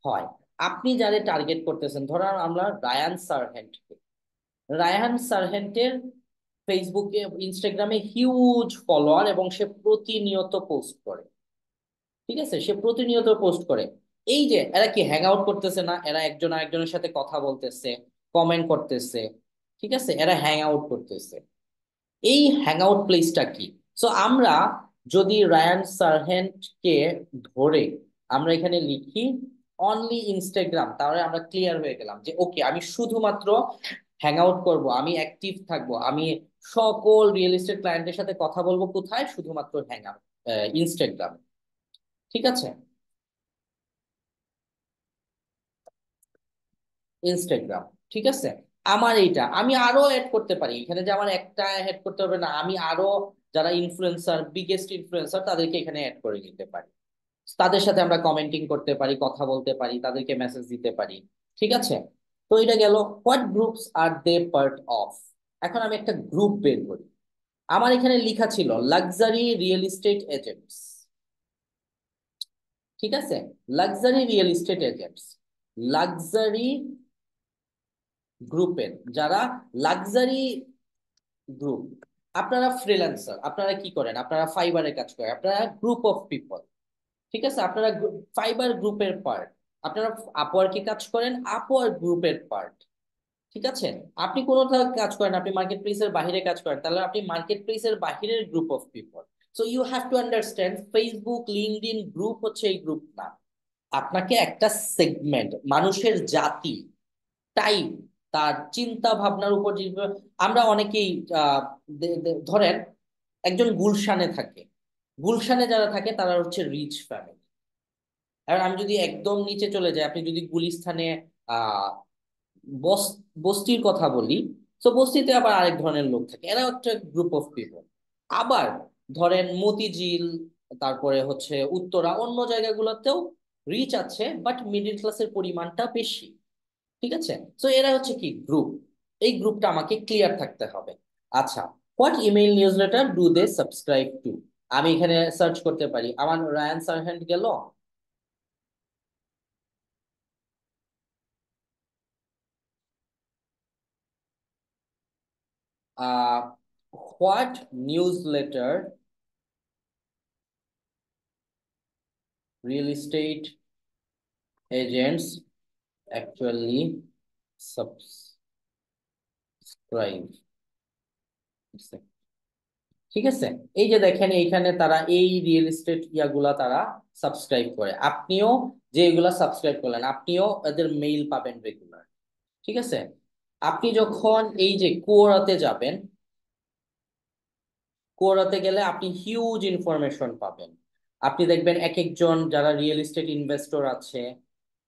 হয়? আপনি যাদের টার্গেট করতেছেন, ধরুন আমরা রায়ান সারহেন্টকে, রায়ান সারহেন্টের ফেসবুকে ইনস্টাগ্রামে হিউজ ফলোয়ার এবং সে প্রতিনিয়ত পোস্ট করে। ঠিক আছে, সে প্রতিনিয়ত পোস্ট করে। এই যে এরা কি হ্যাং আউট করতেছে না? এরা একজন আরেকজনের সাথে কথা বলতেছে, কমেন্ট করতেছে। ঠিক আছে, এরা হ্যাং আউট করতেছে। এই হ্যাং আউট প্লেসটা কি? সো আমরা যদি রায়ান সারহেন্টকে ধরে আমরা এখানে লিখি অনলি ইনস্টাগ্রাম, তাহলে আমরা ক্লিয়ার হয়ে গেলাম যে ওকে আমি শুধুমাত্র হ্যাং আউট করবো, আমি অ্যাক্টিভ থাকবো, আমি সকল রিয়েল এস্টেট ক্লায়েন্টের সাথে কথা বলবো কোথায়, শুধুমাত্র হ্যাং আউট, ইনস্টাগ্রাম। ঠিক আছে, ইনস্টাগ্রাম। ঠিক আছে, আমার এইটা আমি আরো অ্যাড করতে পারি এখানে, যে আমার একটা অ্যাড করতে হবে না, আমি আরো যারা ইনফ্লুয়েন্সার, বিগেস্ট ইনফ্লুয়েন্সার তাদেরকে এখানে অ্যাড করে নিতে পারি। তাদের সাথে আমরা কমেন্টিং করতে পারি, কথা বলতে পারি, তাদেরকে মেসেজ দিতে পারি। ঠিক আছে, তো এটা গেল what groups are they part of. এখন আমি একটা গ্রুপ বের করি। আমার এখানে লেখা ছিল লাক্সারি রিয়েল এস্টেট এজেন্টস। ঠিক আছে, luxury real estate agents, luxury গ্রুপের যারা লাক্সারি গ্রুপ। আপনারা ফ্রিল্যান্সার, আপনারা কি করেন, আপনারা ফাইবারে কাজ করেন, আপনারা গ্রুপ অফ পিপল। ঠিক আছে, আপনারা ফাইবার গ্রুপের পার্ট, আপনারা আপওয়ার্কে কাজ করেন, আপওয়ার্ক গ্রুপের পার্ট। ঠিক আছে, আপনি কোনো কাজ করেন, আপনি মার্কেট প্লেসের বাইরে কাজ করেন, তাহলে আপনি মার্কেট প্লেসের বাহিরের group of people. So you have to understand Facebook LinkedIn group হচ্ছে এই গ্রুপ না। আপনাকে একটা সেগমেন্ট, মানুষের জাতি, টাইপ, তার চিন্তা ভাবনার উপর আমরা অনেকেই আহ, ধরেন একজন গুলশানে থাকে, গুলশানে যারা থাকে তারা হচ্ছে রিচ ফ্যামিলি। আর আমি যদি একদম নিচে চলে যাই, আপনি যদি গুলিস্থানে আহ বস্তির কথা বলি, তো বস্তিতে আবার আরেক ধরনের লোক থাকে, এরা একটা গ্রুপ অফ পিপল। আবার ধরেন মতিঝিল, তারপরে হচ্ছে উত্তরা, অন্য জায়গাগুলোতেও রিচ আছে, বাট মিডিল ক্লাসের পরিমাণটা বেশি। ঠিক আছে, তো এরা হচ্ছে কি গ্রুপ, এই গ্রুপটা আমাকে ক্লিয়ার থাকতে হবে। আচ্ছা, what email newsletter do they subscribe to. আমি এখানে সার্চ করতে পারি, আমার রায়ান সারহ্যান্ড গেল। What newsletter real estate agents actually subscribe. ঠিক আছে, এই যে দেখেন এইখানে তারা এই রিয়েল এস্টেট ইয়াগুলা তারা সাবস্ক্রাইব করে, আপনিও যে এগুলা সাবস্ক্রাইব করলেন আপনিও এদের মেইল পাবেন রেগুলার। ঠিক আছে, আপনি যখন এই যে কোরাতে যাবেন, কোরাতে গেলে আপনি হিউজ ইনফরমেশন পাবেন। আপনি দেখবেন এক একজন যারা রিয়েল এস্টেট ইনভেস্টর আছে,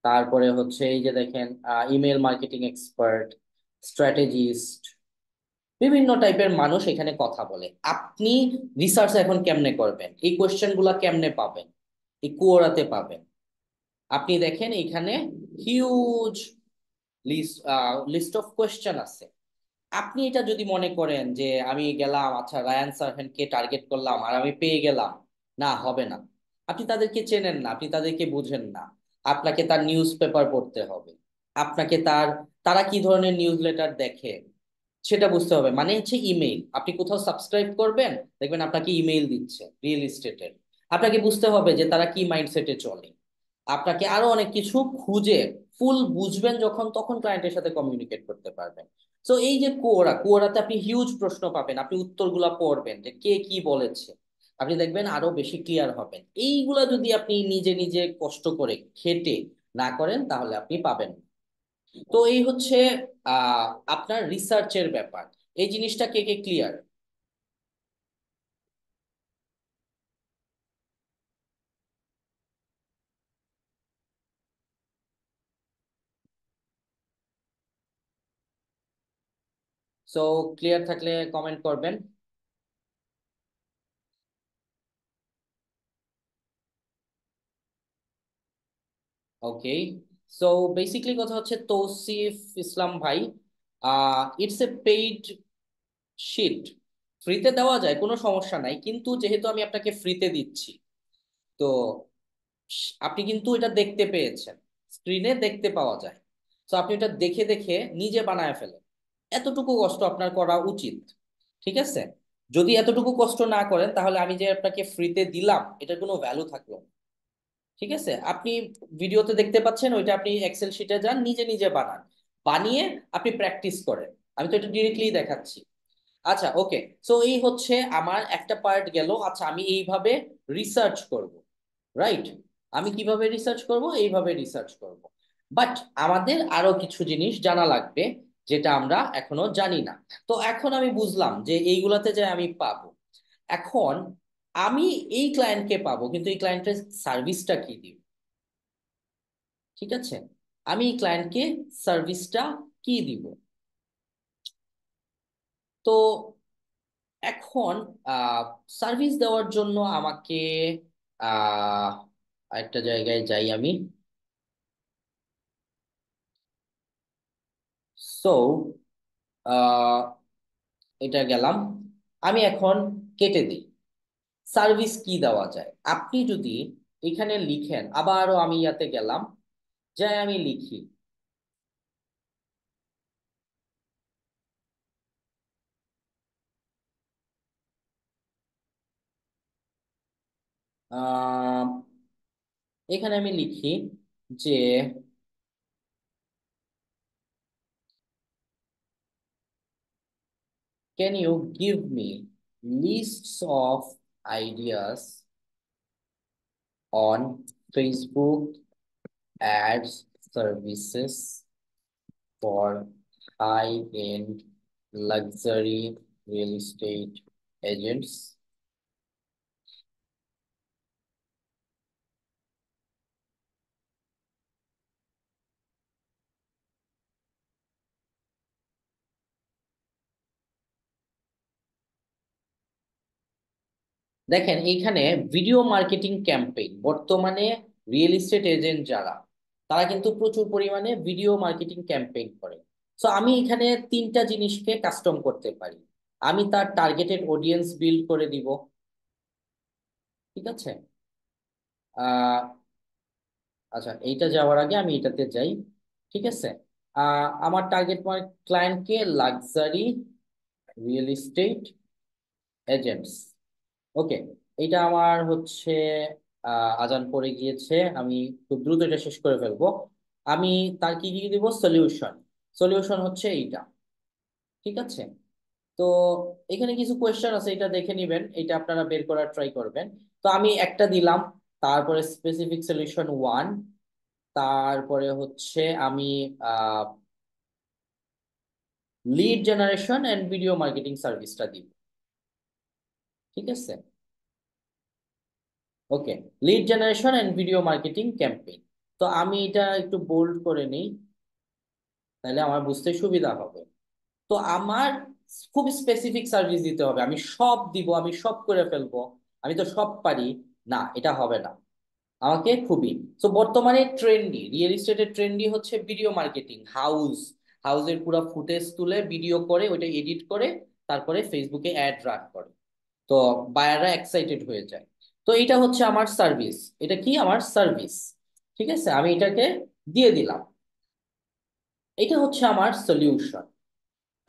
তারপরে হচ্ছে এই যে দেখেন ইমেল মার্কেটিং এক্সপার্ট, স্ট্র্যাটেজিস্ট, বিভিন্ন টাইপের মানুষ এখানে কথা বলে। আপনি রিসার্চ এখন কেমনে করবেন, এই কোয়েশ্চেন গুলা কেমনে পাবেন, এই কুয়োরাতে পাবেন। আপনি দেখেন এখানে huge list list of question আছে। আপনি এটা যদি মনে করেন যে আমি গেলাম, আচ্ছা রায়ান সারহেনকে টার্গেট করলাম আর আমি পেয়ে গেলাম, না হবে না। আপনি তাদেরকে চেনেন না, আপনি তাদেরকে বুঝেন না। আপনাকে তার নিউজ পেপার পড়তে হবে, আপনাকে তারা কি ধরনের নিউজ লেটার দেখে সেটা বুঝতে হবে। মানে হচ্ছে ইমেইল, আপনি কোথাও সাবস্ক্রাইব করবেন, দেখবেন আপনাকে ইমেইল দিচ্ছে রিয়েল এস্টেটের। আপনাকে বুঝতে হবে যে তারা কি মাইন্ডসেটে চলে। আপনাকে আরো অনেক কিছু খুঁজে ফুল বুঝবেন যখন, তখন ক্লায়েন্টের সাথে কমিউনিকেট করতে পারবেন। তো এই যে কুয়োরাতে আপনি হিউজ প্রশ্ন পাবেন, আপনি উত্তরগুলা পড়বেন যে কে কি বলেছে, আপনি দেখবেন আরো বেশি ক্লিয়ার হবেন। এইগুলা যদি আপনি নিজে নিজে কষ্ট করে খেটে না করেন তাহলে আপনি পাবেন না। তো এই হচ্ছে আহ আপনার রিসার্চের ব্যাপার। এই জিনিসটা কে কে ক্লিয়ার? সো ক্লিয়ার থাকলে কমেন্ট করবেন। ওকে, সো বেসিক্যালি কথা হচ্ছে তৌসিফ ইসলাম ভাই, ইটস এ পেইড শিট। ফ্রিতে দেওয়া যায়, কোনো সমস্যা নাই, কিন্তু যেহেতু আমি আপনাকে ফ্রিতে দিচ্ছি, তো আপনি কিন্তু এটা দেখতে পেয়েছেন, স্ক্রিনে দেখতে পাওয়া যায়। তো আপনি এটা দেখে দেখে নিজে বানায় ফেলেন, এতটুকু কষ্ট আপনার করা উচিত। ঠিক আছে, যদি এতটুকু কষ্ট না করেন তাহলে আমি যে আপনাকে ফ্রিতে দিলাম এটার কোনো ভ্যালু থাকলো না। ঠিক আছে, আপনি ভিডিওতে দেখতে পাচ্ছেন, ওইটা আপনি এক্সেল শিটে যান, নিজে নিজে বানান, বানিয়ে আপনি প্র্যাকটিস করেন। আমি তো এটা ডিরেক্টলি দেখাচ্ছি। আচ্ছা, ওকে। সো এই হচ্ছে আমার একটা পার্ট গেল। আচ্ছা, আমি এইভাবে রিসার্চ করব, রাইট? আমি কিভাবে রিসার্চ করব? এইভাবে রিসার্চ করব। বাট আমাদের আরো কিছু জিনিস জানা লাগবে, যেটা আমরা এখনো জানি না। তো এখন আমি বুঝলাম যে এইগুলাতে যে আমি পাবো। এখন আমি এই ক্লায়েন্টকে পাবো, কিন্তু এই ক্লায়েন্টের সার্ভিসটা কি দিব? ঠিক আছে, আমি এই ক্লায়েন্টকে সার্ভিসটা কি দিব? তো এখন সার্ভিস দেওয়ার জন্য আমাকে আহ একটা জায়গায় যাই আমি। সো এটা গেলাম। আমি এখন কেটে দিই সার্ভিস কি দেওয়া যায়। আপনি যদি এখানে লিখেন, আবারও আমি ইয়াতে গেলাম, যাই আমি লিখি আহ এখানে আমি লিখি যে can you give me lists of ideas on Facebook ads services for high-end luxury real estate agents? দেখেন এইখানে ভিডিও মার্কেটিং ক্যাম্পেইন, বর্তমানে রিয়েল এস্টেট এজেন্ট যারা, তারা কিন্তু প্রচুর পরিমাণে ভিডিও মার্কেটিং ক্যাম্পেইন করে। সো আমি এখানে তিনটা জিনিসকে কাস্টম করতে পারি। আমি তার টার্গেটেড অডিয়েন্স বিল্ড করে দিব, ঠিক আছে? আহ আচ্ছা, এইটা যাওয়ার আগে আমি এটাতে যাই, ঠিক আছে? আমার টার্গেট ক্লায়েন্টকে লাক্সারি রিয়েল এস্টেট এজেন্টস। ওকে, এটা আমার হচ্ছে আজান পড়ে গিয়েছে, আমি খুব দ্রুত এটা শেষ করে ফেলবো। আমি তার কি কি দিব? সলিউশন। সলিউশন হচ্ছে এইটা, ঠিক আছে? তো এখানে কিছু কোয়েশ্চেন আছে, এটা দেখে নিবেন, এটা আপনারা বের করার ট্রাই করবেন। তো আমি একটা দিলাম, তারপরে স্পেসিফিক সলিউশন ওয়ান, তারপরে হচ্ছে আমি lead generation and video marketing সার্ভিসটা দিব, ঠিক আছে? Okay, lead generation and video marketing campaign. তো আমি এটা একটু বোল্ড করে নিই, তাহলে আমার বুঝতে সুবিধা হবে। তো আমার খুব স্পেসিফিক সার্ভিস দিতে হবে, আমি সব দিব, আমি সব করে ফেলবো, আমি তো সব পারি। না, এটা হবে না। আমাকে খুবই, তো বর্তমানে ট্রেন্ডি রিয়েল এস্টেটের ট্রেন্ডি হচ্ছে ভিডিও মার্কেটিং। হাউসের পুরো ফুটেজ তুলে ভিডিও করে ওইটা এডিট করে তারপরে ফেসবুকে অ্যাড রান করে। তো বায়াররা এক্সাইটেড হয়ে যায়। তো এটা হচ্ছে আমার সার্ভিস, এটা কি আমার সার্ভিস, ঠিক আছে? আমি এটাকে দিয়ে দিলাম। এটা হচ্ছে আমার সলিউশন।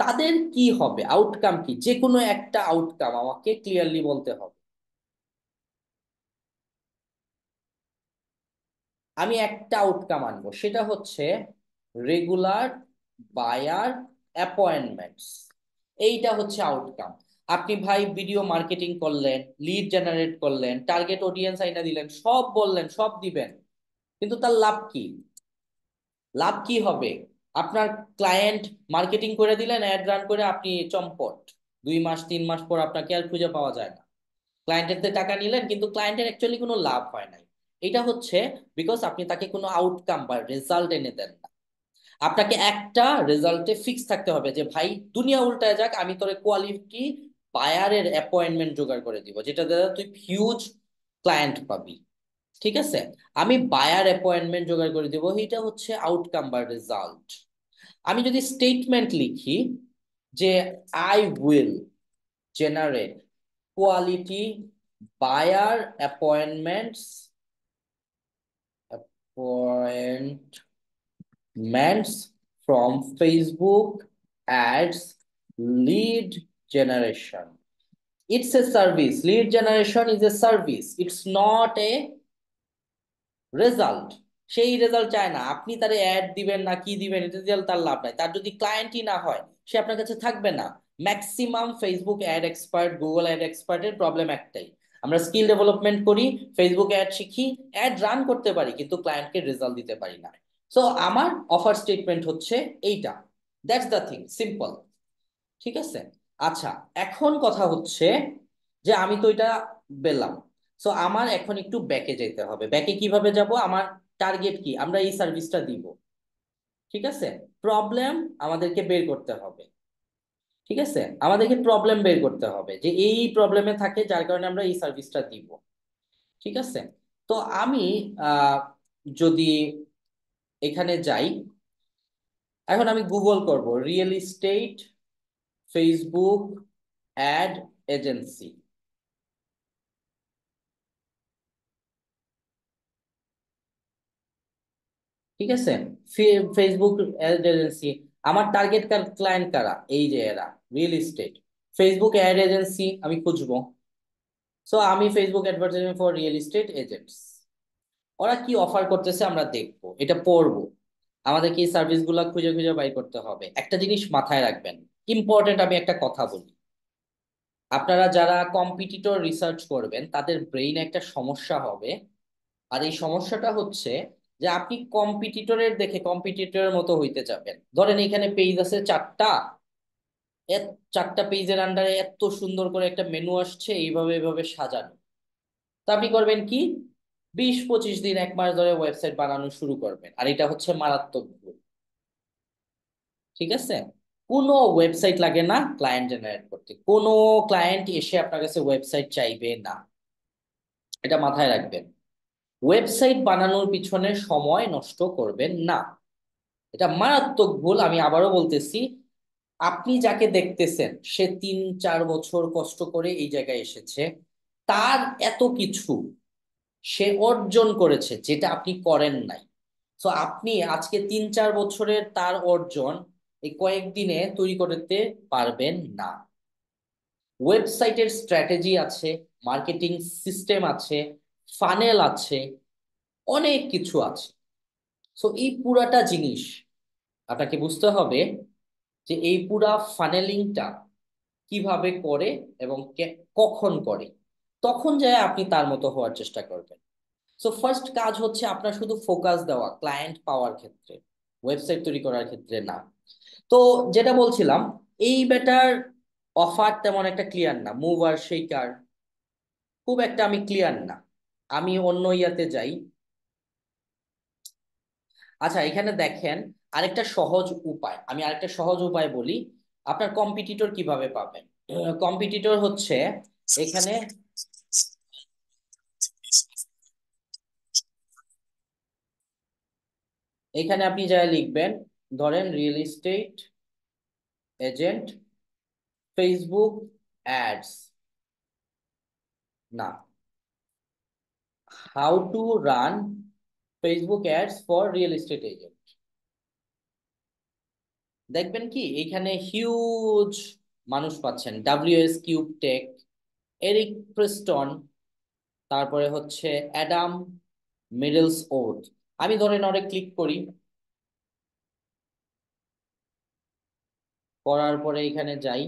তাদের কি হবে, আউটকাম কি? যে কোনো একটা আউটকাম আমাকে ক্লিয়ারলি বলতে হবে। আমি একটা আউটকাম আনবো, সেটা হচ্ছে রেগুলার বায়ার অ্যাপয়েন্টমেন্টস। এইটা হচ্ছে আউটকাম। আপনি ভাই ভিডিও মার্কেটিং করলেন, লিড জেনারেট করলেন, টার্গেট অডিয়েন্স আইনা দিলেন, সব বললেন, সব দিবেন, কিন্তু তার লাভ কি? লাভ কি হবে? আপনার ক্লায়েন্ট মার্কেটিং করে দিলেন, অ্যাড রান করে আপনি চম্পট। 2 মাস 3 মাস পর আপনাকে আর খুঁজে পাওয়া যায় না। ক্লায়েন্টের থেকে টাকা নিলেন, কিন্তু ক্লায়েন্টের অ্যাকচুয়ালি কোনো লাভ হয় নাই। এটা হচ্ছে বিকজ আপনি তাকে কোনো আউটকাম বা রেজাল্ট এনে দেন না। আপনাকে একটা রেজাল্টে ফিক্স থাকতে হবে যে ভাই, দুনিয়া উল্টায় যাক, আমি তোরে কোয়ালিটি বায়ারের অ্যাপয়েন্টমেন্ট জোগাড় করে দিব, যেটা দ্বারা তুই হিউজ ক্লায়েন্ট পাবি, ঠিক আছে? আমি বায়ার অ্যাপয়েন্টমেন্ট জোগাড় করে দিব, এটা হচ্ছে আউটকাম বা রেজাল্ট। আমি যদি স্টেটমেন্ট লিখি যে I will generate quality buyer appointments appointments from Facebook ads lead generation. It's a service. Lead generation is a service. It's not a result. সেই রেজাল্ট চায় না, আপনি তার অ্যাড দিবেন না কি দিবেন, এটা দিয়ে তার লাভ নাই। তার যদি ক্লায়েন্টই না হয়, সে আপনার কাছে থাকবে না। Maximum Facebook ad expert, Google ad এক্সপার্টের প্রবলেম একটাই, আমরা স্কিল ডেভেলপমেন্ট করি, ফেসবুক অ্যাড শিখি, অ্যাড রান করতে পারি, কিন্তু ক্লায়েন্টকে রেজাল্ট দিতে পারি না। সো আমার অফার স্টেটমেন্ট হচ্ছে এইটা। That's the thing, simple. ঠিক আছে। আচ্ছা, এখন কথা হচ্ছে যে আমি তো এটা বললাম, সো আমার এখন একটু ব্যাকে যেতে হবে। ব্যাকে কিভাবে যাব? আমার টার্গেট কি, আমরা এই সার্ভিসটা দিব। ঠিক আছে। প্রবলেম আমাদেরকে বের করতে হবে। ঠিক আছে, আমাদেরকে প্রবলেম বের করতে হবে যে এই প্রবলেমে থাকে যার কারণে আমরা এই সার্ভিসটা দিব। ঠিক আছে। তো আমি আহ যদি এখানে যাই, এখন আমি গুগল করব real estate Facebook ad agency. ঠিক আছে। ফেসবুক অ্যাড এজেন্সি, আমার টার্গেট ক্লায়েন্ট কারা? এই যে এরা, real estate. Facebook ad agency আমি খুঁজবো। সো আমি Facebook advertising for real estate agents, ওরা কি অফার করতেছে আমরা দেখবো, এটা পড়বো। আমাদেরকে এই সার্ভিস গুলা খুঁজে খুঁজে বাই করতে হবে। একটা জিনিস মাথায় রাখবেন, ইম্পর্টেন্ট, আমি একটা কথা বলি। আপনারা যারা কম্পিটিটর রিসার্চ করবেন তাদের ব্রেইনে একটা সমস্যা হবে। আর এই সমস্যাটা হচ্ছে যে আপনি কম্পিটিটরের দেখে কম্পিটিটরের মতো হইতে যাবেন। ধরেন এখানে পেজ আছে চারটা, চারটা পেজের আন্ডারে এত সুন্দর করে একটা মেনু আসছে, এইভাবে এইভাবে সাজানো। তো আপনি করবেন কি, 20-25 দিন, 1 মাস ধরে ওয়েবসাইট বানানো শুরু করবেন, আর এটা হচ্ছে মারাত্মক ভুল। ঠিক আছে। কোনো ওয়েবসাইট লাগে না ক্লায়েন্ট জেনারেট করতে, কোনো ক্লায়েন্ট এসে আপনার কাছে ওয়েবসাইট চাইবে না, এটা মাথায় রাখবেন। ওয়েবসাইট বানানোর পিছনে সময় নষ্ট করবেন না, এটা মারাত্মক ভুল। আমি আবারও বলতেছি, আপনি যাকে দেখতেছেন সে 3-4 বছর কষ্ট করে এই জায়গায় এসেছে, তার এত কিছু সে অর্জন করেছে যেটা আপনি করেন নাই। তো আপনি আজকে 3-4 বছরের তার অর্জন এই কয়েকদিনে তৈরি করতে পারবেন না। ওয়েবসাইটের স্ট্র্যাটেজি আছে, মার্কেটিং সিস্টেম আছে, ফানেল আছে, অনেক কিছু আছে। সো এই পুরাটা জিনিস আপনাকে বুঝতে হবে যে এই পুরা ফানেলিংটা কিভাবে করে এবং কখন করে, তখন যায় আপনি তার মতো হওয়ার চেষ্টা করবেন। সো ফার্স্ট কাজ হচ্ছে আপনার শুধু ফোকাস দেওয়া ক্লায়েন্ট পাওয়ার ক্ষেত্রে, ওয়েবসাইট তৈরি করার ক্ষেত্রে না। তো যেটা বলছিলাম, এই বেটার অফার তেমন একটা ক্লিয়ার না, মুভ আর শেকার খুব একটা আমি ক্লিয়ার না। আমি অন্য ইয়াতে যাই। আচ্ছা, এখানে দেখেন, আরেকটা সহজ উপায়, আমি আরেকটা সহজ উপায় বলি। আপনার কম্পিটিটর কিভাবে পাবেন? কম্পিটিটর হচ্ছে এখানে, এখানে আপনি যা লিখবেন, ধরেন real estate agent Facebook ads, না, how to run Facebook ads for real estate agent. দেখবেন কি এখানে হিউজ মানুষ পাচ্ছেন, WS cube tech, Eric Preston, তারপরে হচ্ছে অ্যাডাম মিডলস ওর্থ। আমি ধরেন অনেক ক্লিক করি, করার পরে এখানে যাই,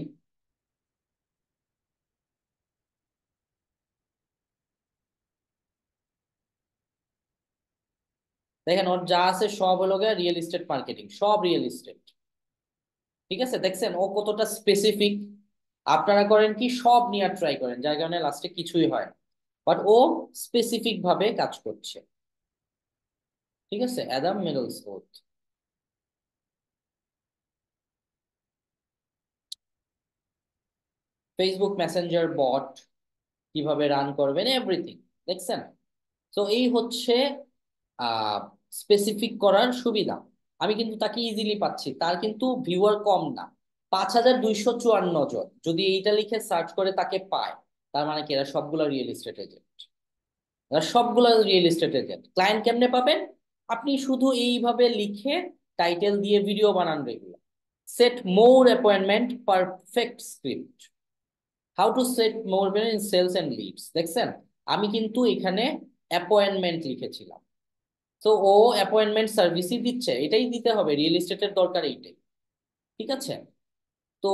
দেখেন ওর যা আছে সব হলো গিয়ে রিয়েল এস্টেট মার্কেটিং, সব রিয়েল এস্টেট। ঠিক আছে, দেখছেন ও কতটা স্পেসিফিক। আপনারা করেন কি সব নিয়ে ট্রাই করেন, যার কারণে লাস্টে কিছুই হয় না। বাট ও স্পেসিফিক ভাবে কাজ করছে। ঠিক আছে, Adam Midas worth. Facebook Messenger বট কিভাবে রান করবেন, এভরিথিং দেখছেন। তো এই হচ্ছে আহ স্পেসিফিক করার সুবিধা। আমি কিন্তু তাকে ইজিলি পাচ্ছি, তার কিন্তু ভিউয়ার কম না, 5254 জন যদি এইটা লিখে সার্চ করে তাকে পায়, তার মানে কি এরা সবগুলো রিয়েল এস্টেট এজেন্ট। এরা সবগুলো রিয়েল এস্টেট এজেন্ট। ক্লায়েন্ট কেমনে পাবেন? আপনি শুধু এইভাবে লিখে টাইটেল দিয়ে ভিডিও বানান regular, set more appointment, perfect script, how to set more in sales and leads, দেখছেন আমি কিন্তু এখানে অ্যাপয়েন্টমেন্ট লিখেছিলাম। তো ও অ্যাপয়েন্টমেন্ট সার্ভিসই দিচ্ছে, এটাই দিতে হবে, রিয়েল এস্টেটের দরকার এইটাই। ঠিক আছে। তো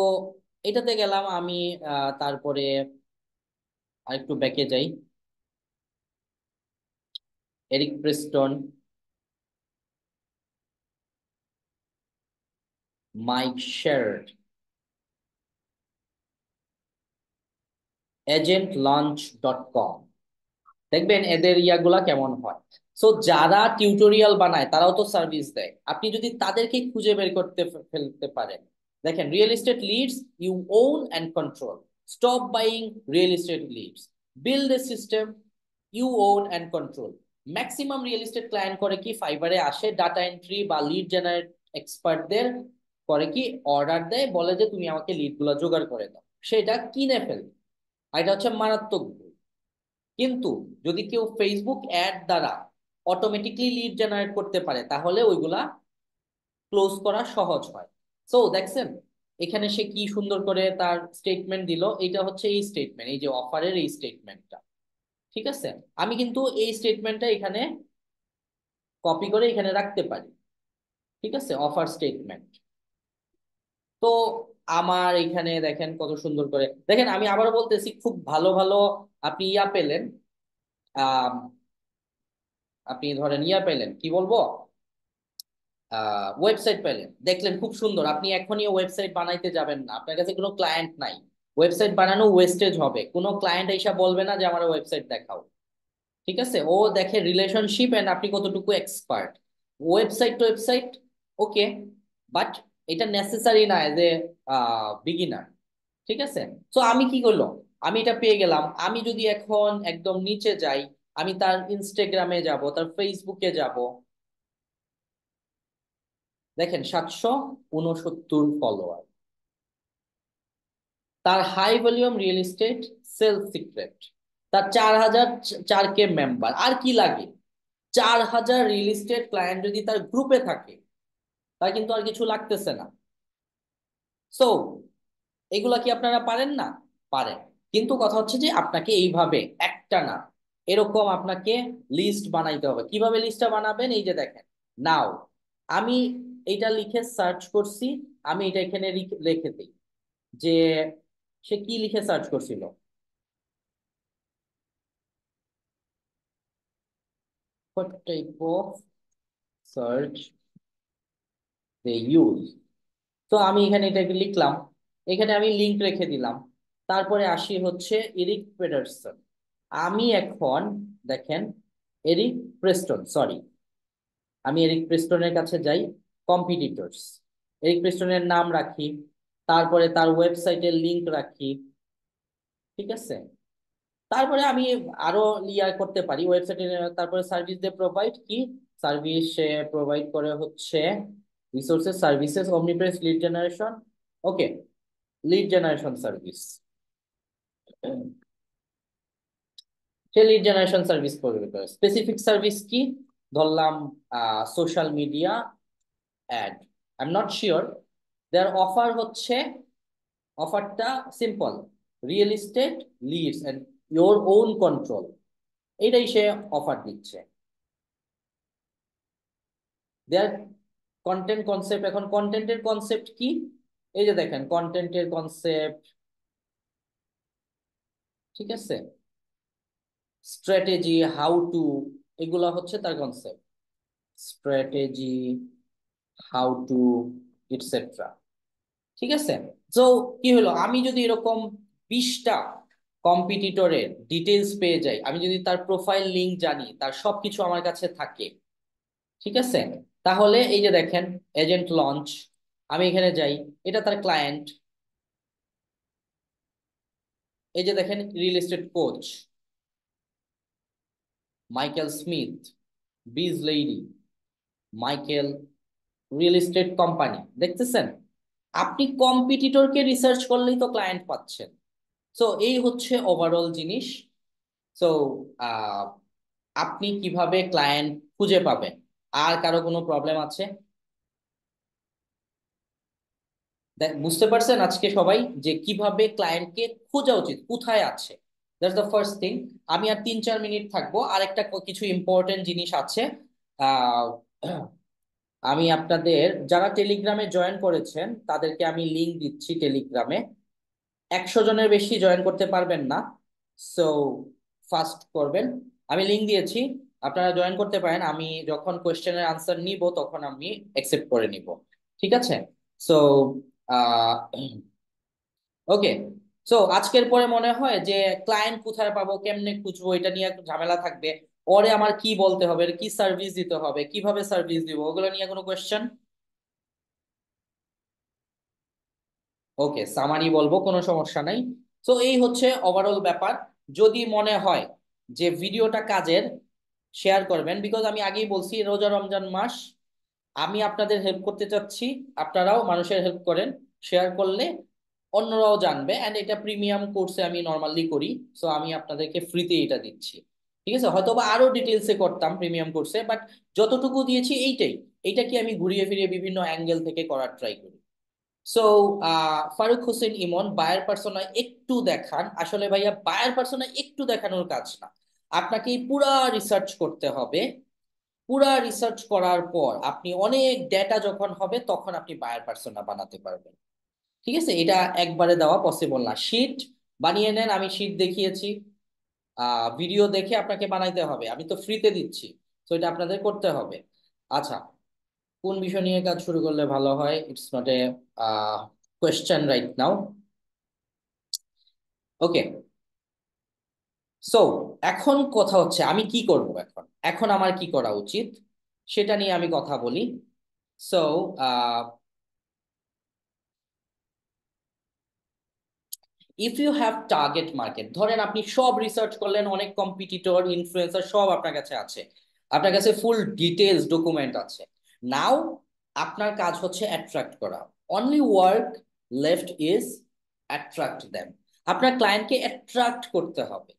এটাতে গেলাম আমি। তারপরে আরেকটু ব্যাকে যাই। এরিক প্রেস্টন, মাইক শেরার, agentlaunch.com। দেখবেন এদের ইয়াগুলা কেমন হয়। সো যারা টিউটোরিয়াল বানায় তারাও তো সার্ভিস দেয়, আপনি যদি তাদেরকে খুঁজে বের করতে ফেলতে পারেন। দেখেন, real estate leads you own and control, stop buying real estate leads, build a system you own and control. Maximum real estate client করে কি, ফাইবারে আসে, ডাটা এন্ট্রি বা লিড জেনারেট এক্সপার্টদের করে কি, অর্ডার দেয়, বলে যে তুমি আমাকে লিড গুলা জোগাড় করে দাও, সেটা কিনে ফেলে। আর এটা হচ্ছে মারাত্মক ভুল। কিন্তু যদি কেউ ফেসবুক অ্যাড দ্বারা অটোমেটিকলি লিড জেনারেট করতে পারে, তাহলে ওইগুলা ক্লোজ করা সহজ হয়। সো দেখছেন, এখানে সে কি সুন্দর করে তার স্টেটমেন্ট দিল। এটা হচ্ছে এই স্টেটমেন্ট, এই যে অফারের এই স্টেটমেন্টটা। ঠিক আছে, আমি কিন্তু এই স্টেটমেন্টটা এখানে কপি করে এখানে রাখতে পারি। ঠিক আছে, অফার স্টেটমেন্ট। তো আমার এখানে দেখেন কত সুন্দর করে, দেখেন আমি আবারও বলতেছি, খুব ভালো ভালো আপনি ইয়া পেলেন। আহ আপনি ধরেন ইয়া পেলেন, কি বলবো, ওয়েবসাইট পেলেন, দেখলেন খুব সুন্দর, আপনি এখনই ওয়েবসাইট বানাইতে যাবেন না, আপনার কাছে কোনো ক্লায়েন্ট নাই। ওয়েবসাইট বানানো ওয়েস্টেজ হবে, কোনো ক্লায়েন্ট এসে বলবে না যে আমার ওয়েবসাইট দেখাও। ঠিক আছে, ও দেখে রিলেশনশিপ এন্ড আপনি কতটুকু এক্সপার্ট। ওয়েবসাইট ওকে, বাট এটা নেসেসারি না এজ এ বিগিনার। ঠিক আছে, তো আমি কি করলাম, আমি এটা পেয়ে গেলাম। আমি যদি এখন একদম নিচে যাই, আমি তার ইনস্টাগ্রামে যাব, তার ফেসবুকে যাব, দেখেন 769 ফলোয়ার। তার high volume real estate sales secret, তার 4,004 কে মেম্বার, আর কি লাগে। 4,000 রিয়েল এস্টেট ক্লায়েন্ট যদি তার গ্রুপে থাকে, তার কিন্তু আর কিছু লাগতেছে না। সো এগুলা কি আপনারা পারেন না? পারেন। কিন্তু কথা হচ্ছে যে আপনাকে এইভাবে একটা না, এরকম আপনাকে লিস্ট বানাইতে হবে। কিভাবে লিস্টটা বানাবেন, এই যে দেখেন, নাও আমি এইটা লিখে সার্চ করছি, আমি এটা এখানে লিখে দিই যে সে কি লিখে সার্চ করছিল। What type of search they use? তো আমি এখানে এটাকে লিখলাম, এখানে আমি লিংক রেখে দিলাম। তারপরে আসি হচ্ছে এরিক পেডারসন। আমি এখন দেখেন, এরিক প্রেস্টন, সরি, আমি এরিক প্রেস্টনের কাছে যাই, কম্পিটিটরস, এরিক প্রেস্টনের নাম রাখি, তারপরে তার ওয়েবসাইটের লিংক রাখি। ঠিক আছে, তারপরে আমি আরো ইয়া করতে পারি ওয়েবসাইটে। তারপরে সার্ভিস দে প্রোভাইড কি, সার্ভিস প্রোভাইড করে হচ্ছে resources, services, Omnipress, lead generation. Okay, lead generation service, সে লিড জেনারেশন সার্ভিস প্রোভাইড করে। স্পেসিফিক সার্ভিস কি, ধরলাম social media ad, I am not sure. Their offer হচ্ছে, অফারটা simple, real estate leads and your own control, এইটাই সে offer দিচ্ছে। দেয়ার content concept, এখন কন্টেন্টের কনসেপ্ট কি, এই যে দেখেন কন্টেন্টের কনসেপ্ট। ঠিক আছে, স্ট্র্যাটেজি, হাউ টু, এগুলা হচ্ছে তার concept. Strategy, how to, et cetera. ঠিক আছে, তো কি হলো, আমি যদি এরকম 20টা কম্পিটিটরের ডিটেলস পেয়ে যাই, আমি যদি তার প্রোফাইল লিংক জানি, তার সবকিছু আমার কাছে থাকে। ঠিক আছে, তাহলে এই যে দেখেন এজেন্ট লঞ্চ, আমি এখানে যাই, এটা তার ক্লায়েন্ট। এই যে দেখেন real estate coach, Michael Smith, biz lady, Michael real estate company, দেখতেছেন? আপনি কম্পিটিটরকে রিসার্চ করলেই তো ক্লায়েন্ট পাচ্ছেন। সো এই হচ্ছে ওভারঅল জিনিস। সো আপনি কিভাবে ক্লায়েন্ট খুঁজে পাবেন? আর কারো কোনো প্রবলেম আছে? বুঝতে পারছেন আজকে সবাই যে কিভাবে ক্লায়েন্টকে খোঁজা উচিত, কোথায় আছে? That's the first thing. আমি আর 3-4 মিনিট থাকবো, আর একটা কিছু ইম্পর্টেন্ট জিনিস আছে। আহ আমি আপনাদের যারা টেলিগ্রামে জয়েন করেছেন তাদেরকে আমি লিংক দিচ্ছি টেলিগ্রামে। 100 জনের বেশি জয়েন করতে পারবেন না। সো ফাস্ট করবেন। আমি লিংক দিয়েছি, আপনারা জয়েন করতে পারেন। আমি যখন কোয়েশ্চেনের আনসার নিব তখন আমি অ্যাকসেপ্ট করে নিব। ঠিক আছে? So okay. সো আজকের পরে মনে হয় যে ক্লায়েন্ট কোথায় পাবো, কেমনে খুঁজবো, এটা নিয়ে একটু ঝামেলা থাকবে। পরে আমার কি বলতে হবে, কি সার্ভিস দিতে হবে, কিভাবে সার্ভিস দিব, ওগুলো নিয়ে কোনো কোয়েশ্চেন? ওকে, সামারি বলবো, কোনো সমস্যা নাই। তো এই হচ্ছে ওভারঅল ব্যাপার। যদি মনে হয় যে ভিডিওটা কাজের, শেয়ার করবেন, বিকজ আমি আগেই বলছি রোজা রমজান মাস, আমি আপনাদের হেল্প করতে চাচ্ছি, আপনারাও মানুষের হেল্প করেন। শেয়ার করলে অন্যরাও জানবে। অ্যান্ড এটা প্রিমিয়াম কোর্সে আমি নর্মালি করি, সো আমি আপনাদেরকে ফ্রিতে এটা দিচ্ছি। ঠিক আছে? হয়তো বা আরো ডিটেলসে করতাম প্রিমিয়াম কোর্সে, বাট যতটুকু দিয়েছি এইটাই। এইটা কি আমি ঘুরিয়ে ফিরিয়ে বিভিন্ন অ্যাঙ্গেল থেকে করার ট্রাই করি। So Faruk Hossain Emon, buyer persona একটু দেখান। আসলে ভাইয়া বায়ার পার্সোনা একটু দেখানোর কাজ না, আপনাকে পুরা রিসার্চ করতে হবে। পুরা রিসার্চ করার পর আপনি অনেক ডেটা যখন হবে তখন আপনি বায়ার পার্সোনা বানাতে পারবেন। ঠিক আছে? এটা একবারে দেওয়া পসিবল না। শীট বানিয়ে নেন, আমি শীট দেখিয়েছি। ভিডিও দেখে আপনাকে বানাইতে হবে, আমি তো ফ্রিতে দিচ্ছি। তো এটা আপনাদের করতে হবে। আচ্ছা, কোন বিষয় নিয়ে কাজ শুরু করলে ভালো হয়? It's not a question right now. Okay. So এখন কথা হচ্ছে আমি কি করব এখন। এখন আমার কি করা উচিত সেটা নিয়ে আমি কথা বলি। So if you have target market, ধরেন আপনি সব রিসার্চ করলেন, অনেক কম্পিটিটর ইনফ্লুয়েন্সার সব আপনার কাছে আছে, আপনার কাছে ফুল ডিটেলস ডকুমেন্ট আছে। নাও আপনার কাজ হচ্ছে অ্যাট্রাক্ট করা। Only work left is attract them. আপনার ক্লায়েন্টকে অ্যাট্রাক্ট করতে হবে।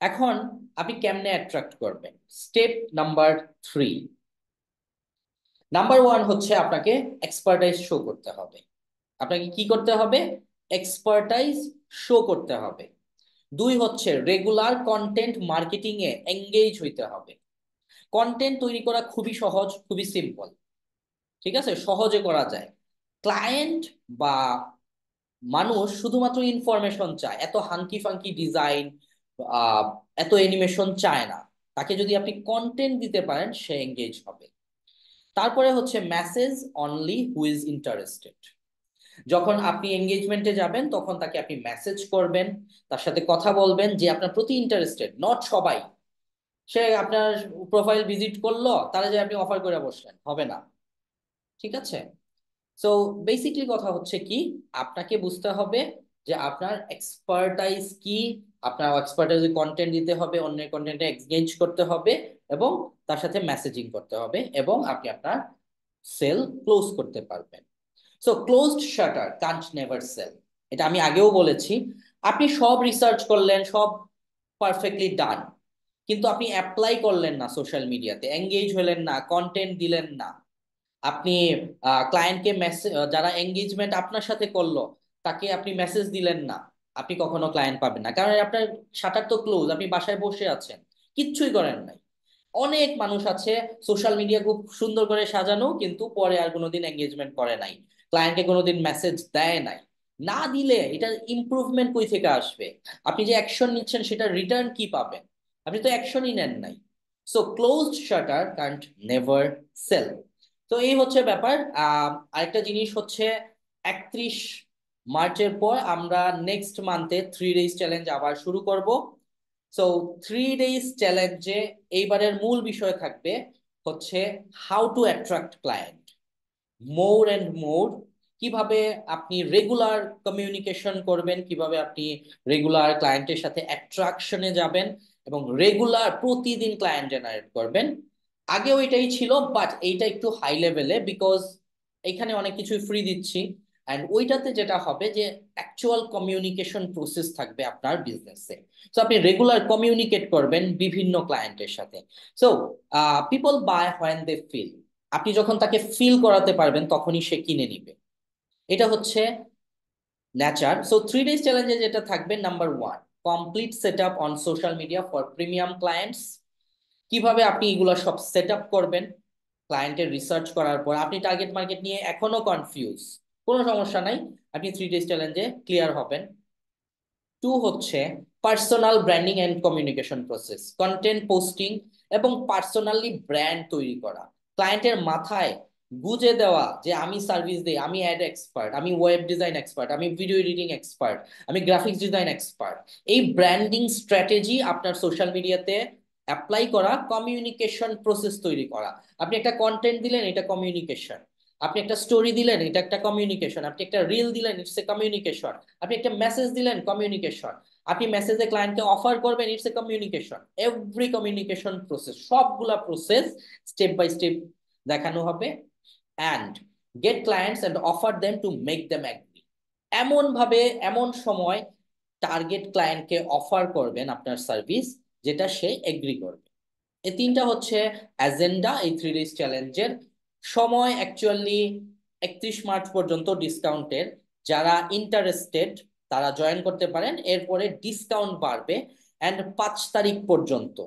এখন আপনি কেমনে অ্যাট্রাক্ট করবেন? Step number 3। নাম্বার 1 হচ্ছে আপনাকে এক্সপার্টাইজ শো করতে হবে। আপনাকে কি করতে হবে? এক্সপার্টাইজ শো করতে হবে। 2 হচ্ছে রেগুলার কন্টেন্ট মার্কেটিং এ এঙ্গেজ হইতে হবে। কন্টেন্ট তৈরি করা খুবই সহজ, খুবই সিম্পল। ঠিক আছে? সহজে করা যায়। ক্লায়েন্ট বা মানুষ শুধুমাত্র ইনফরমেশন চায়, এত হাঙ্কি ফাঙ্কি ডিজাইন, আহ এত অ্যানিমেশন চায় না। তাকে যদি আপনি কন্টেন্ট দিতে পারেন সে এঙ্গেজ হবে। তারপরে হচ্ছে message only who is interested. যখন আপনি এঙ্গেজমেন্টে যাবেন তখন তাকে আপনি মেসেজ করবেন, তার সাথে কথা বলবেন যে আপনার প্রতি ইন্টারেস্টেড, নট সবাই। সে আপনার প্রোফাইল ভিজিট করলো, তারা যে আপনি অফার করে বসলেন, হবে না। ঠিক আছে? সো বেসিকলি কথা হচ্ছে কি, আপনাকে বুঝতে হবে যে আপনার এক্সপার্টাইজ কি। আপনার এক্সপার্টাইজ কন্টেন্ট দিতে হবে, অন্যের কন্টেন্টে এক্সচেঞ্জ করতে হবে, এবং তার সাথে মেসেজিং করতে হবে, এবং আপনি আপনার সেল ক্লোজ করতে পারবেন। So closed shutter can't never sell, এটা আমি আগেও বলেছি। আপনি সব রিসার্চ করলেন, সব পারফেক্টলি ডান, কিন্তু আপনি অ্যাপ্লাই করলেন না, সোশ্যাল মিডিয়াতে এঙ্গেজ হলেন না, কন্টেন্ট দিলেন না। আপনি ক্লায়েন্টকে মেসেজ, যারা এঙ্গেজমেন্ট আপনার সাথে করলো তাকে আপনি মেসেজ দিলেন না, আপনি কখনো ক্লায়েন্ট পাবেন না। কারণ আপনার শাটার তো ক্লোজ, আপনি বাসায় বসে আছেন, কিচ্ছুই করেন নাই। অনেক মানুষ আছে সোশ্যাল মিডিয়া খুব সুন্দর করে সাজানো, কিন্তু পরে আর কোনোদিন এঙ্গেজমেন্ট করে নাই, ক্লায়েন্টকে কোনোদিন মেসেজ দেয় নাই। না দিলে এটার ইমপ্রুভমেন্ট কই থেকে আসবে? আপনি যে অ্যাকশন নিচ্ছেন সেটা রিটার্ন কি পাবেন? আপনি তো অ্যাকশনই নেন নাই। So closed shutter can't never sell. তো এই হচ্ছে ব্যাপার। আরেকটা জিনিস হচ্ছে, 31 মার্চের পর আমরা নেক্সট মান্থে 3 ডেজ চ্যালেঞ্জ আবার শুরু করব। সো 3 ডেজ চ্যালেঞ্জে এইবারের মূল বিষয় থাকবে হচ্ছে how to attract client more and more. কিভাবে আপনি রেগুলার কমিউনিকেশন করবেন, কিভাবে আপনি রেগুলার ক্লায়েন্টের সাথে অ্যাট্রাকশনে যাবেন, এবং রেগুলার প্রতিদিন ক্লায়েন্ট জেনারেট করবেন। আগেও এটাই ছিল, বাট এইটা একটু হাই লেভেলে, বিকজ এখানে অনেক কিছু ফ্রি দিচ্ছি। অ্যান্ড ওইটাতে যেটা হবে যে অ্যাকচুয়াল কমিউনিকেশন প্রসেস থাকবে আপনার বিজনেসে। সো আপনি রেগুলার কমিউনিকেট করবেন বিভিন্ন ক্লায়েন্টের সাথে। So people buy when they feel. আপনি যখন তাকে ফিল করাতে পারবেন তখনই সে কিনে নিবে। এটা হচ্ছে নেচার। সো 3 ডেজ চ্যালেঞ্জে যেটা থাকবে, number 1, complete set up on social media for premium clients. কিভাবে আপনি এগুলো সব সেট আপ করবেন? ক্লায়েন্টের রিসার্চ করার পর আপনি টার্গেট মার্কেট নিয়ে এখনো কনফিউজ, কোনো সমস্যা নাই, আপনি 3 ডেজ চ্যালেঞ্জে ক্লিয়ার হবেন। টু হচ্ছে personal branding and communication process, content posting এবং পার্সোনালি ব্র্যান্ড তৈরি করা, ক্লায়েন্টের মাথায় গুজে দেওয়া যে আমি সার্ভিস দিই, আমি অ্যাড এক্সপার্ট, আমি ওয়েব ডিজাইন এক্সপার্ট, আমি ভিডিও এডিটিং এক্সপার্ট, আমি গ্রাফিক্স ডিজাইন এক্সপার্ট। এই ব্র্যান্ডিং স্ট্র্যাটেজি আপনার সোশ্যাল মিডিয়াতে অ্যাপ্লাই করা, কমিউনিকেশন প্রসেস তৈরি করা। আপনি একটা কন্টেন্ট দিলেন, এটা কমিউনিকেশন। আপনি একটা স্টোরি দিলেন, এটা একটা কমিউনিকেশন। আপনি একটা রিল দিলেন, ইটস এ কমিউনিকেশন। আপনি একটা মেসেজ দিলেন, কমিউনিকেশন। আপনি মেসেজে ক্লায়েন্টকে অফার করবেন, it's a communication. Every communication process, সবগুলা প্রসেস স্টেপ বাই স্টেপ দেখানো হবে। And get clients and offer them to make them agree. এমন ভাবে, এমন সময় টার্গেট ক্লায়েন্টকে অফার করবেন আপনার সার্ভিস যেটা সে এগ্রি করবে। এই তিনটা হচ্ছে এজেন্ডা এই 3 days চ্যালেঞ্জের। সময় অ্যাকচুয়ালি 31 মার্চ পর্যন্ত ডিসকাউন্টের। যারা ইন্টারেস্টেড তারা জয়েন করতে পারেন, এরপরে ডিসকাউন্ট বাড়বে অ্যান্ড 5 তারিখ পর্যন্ত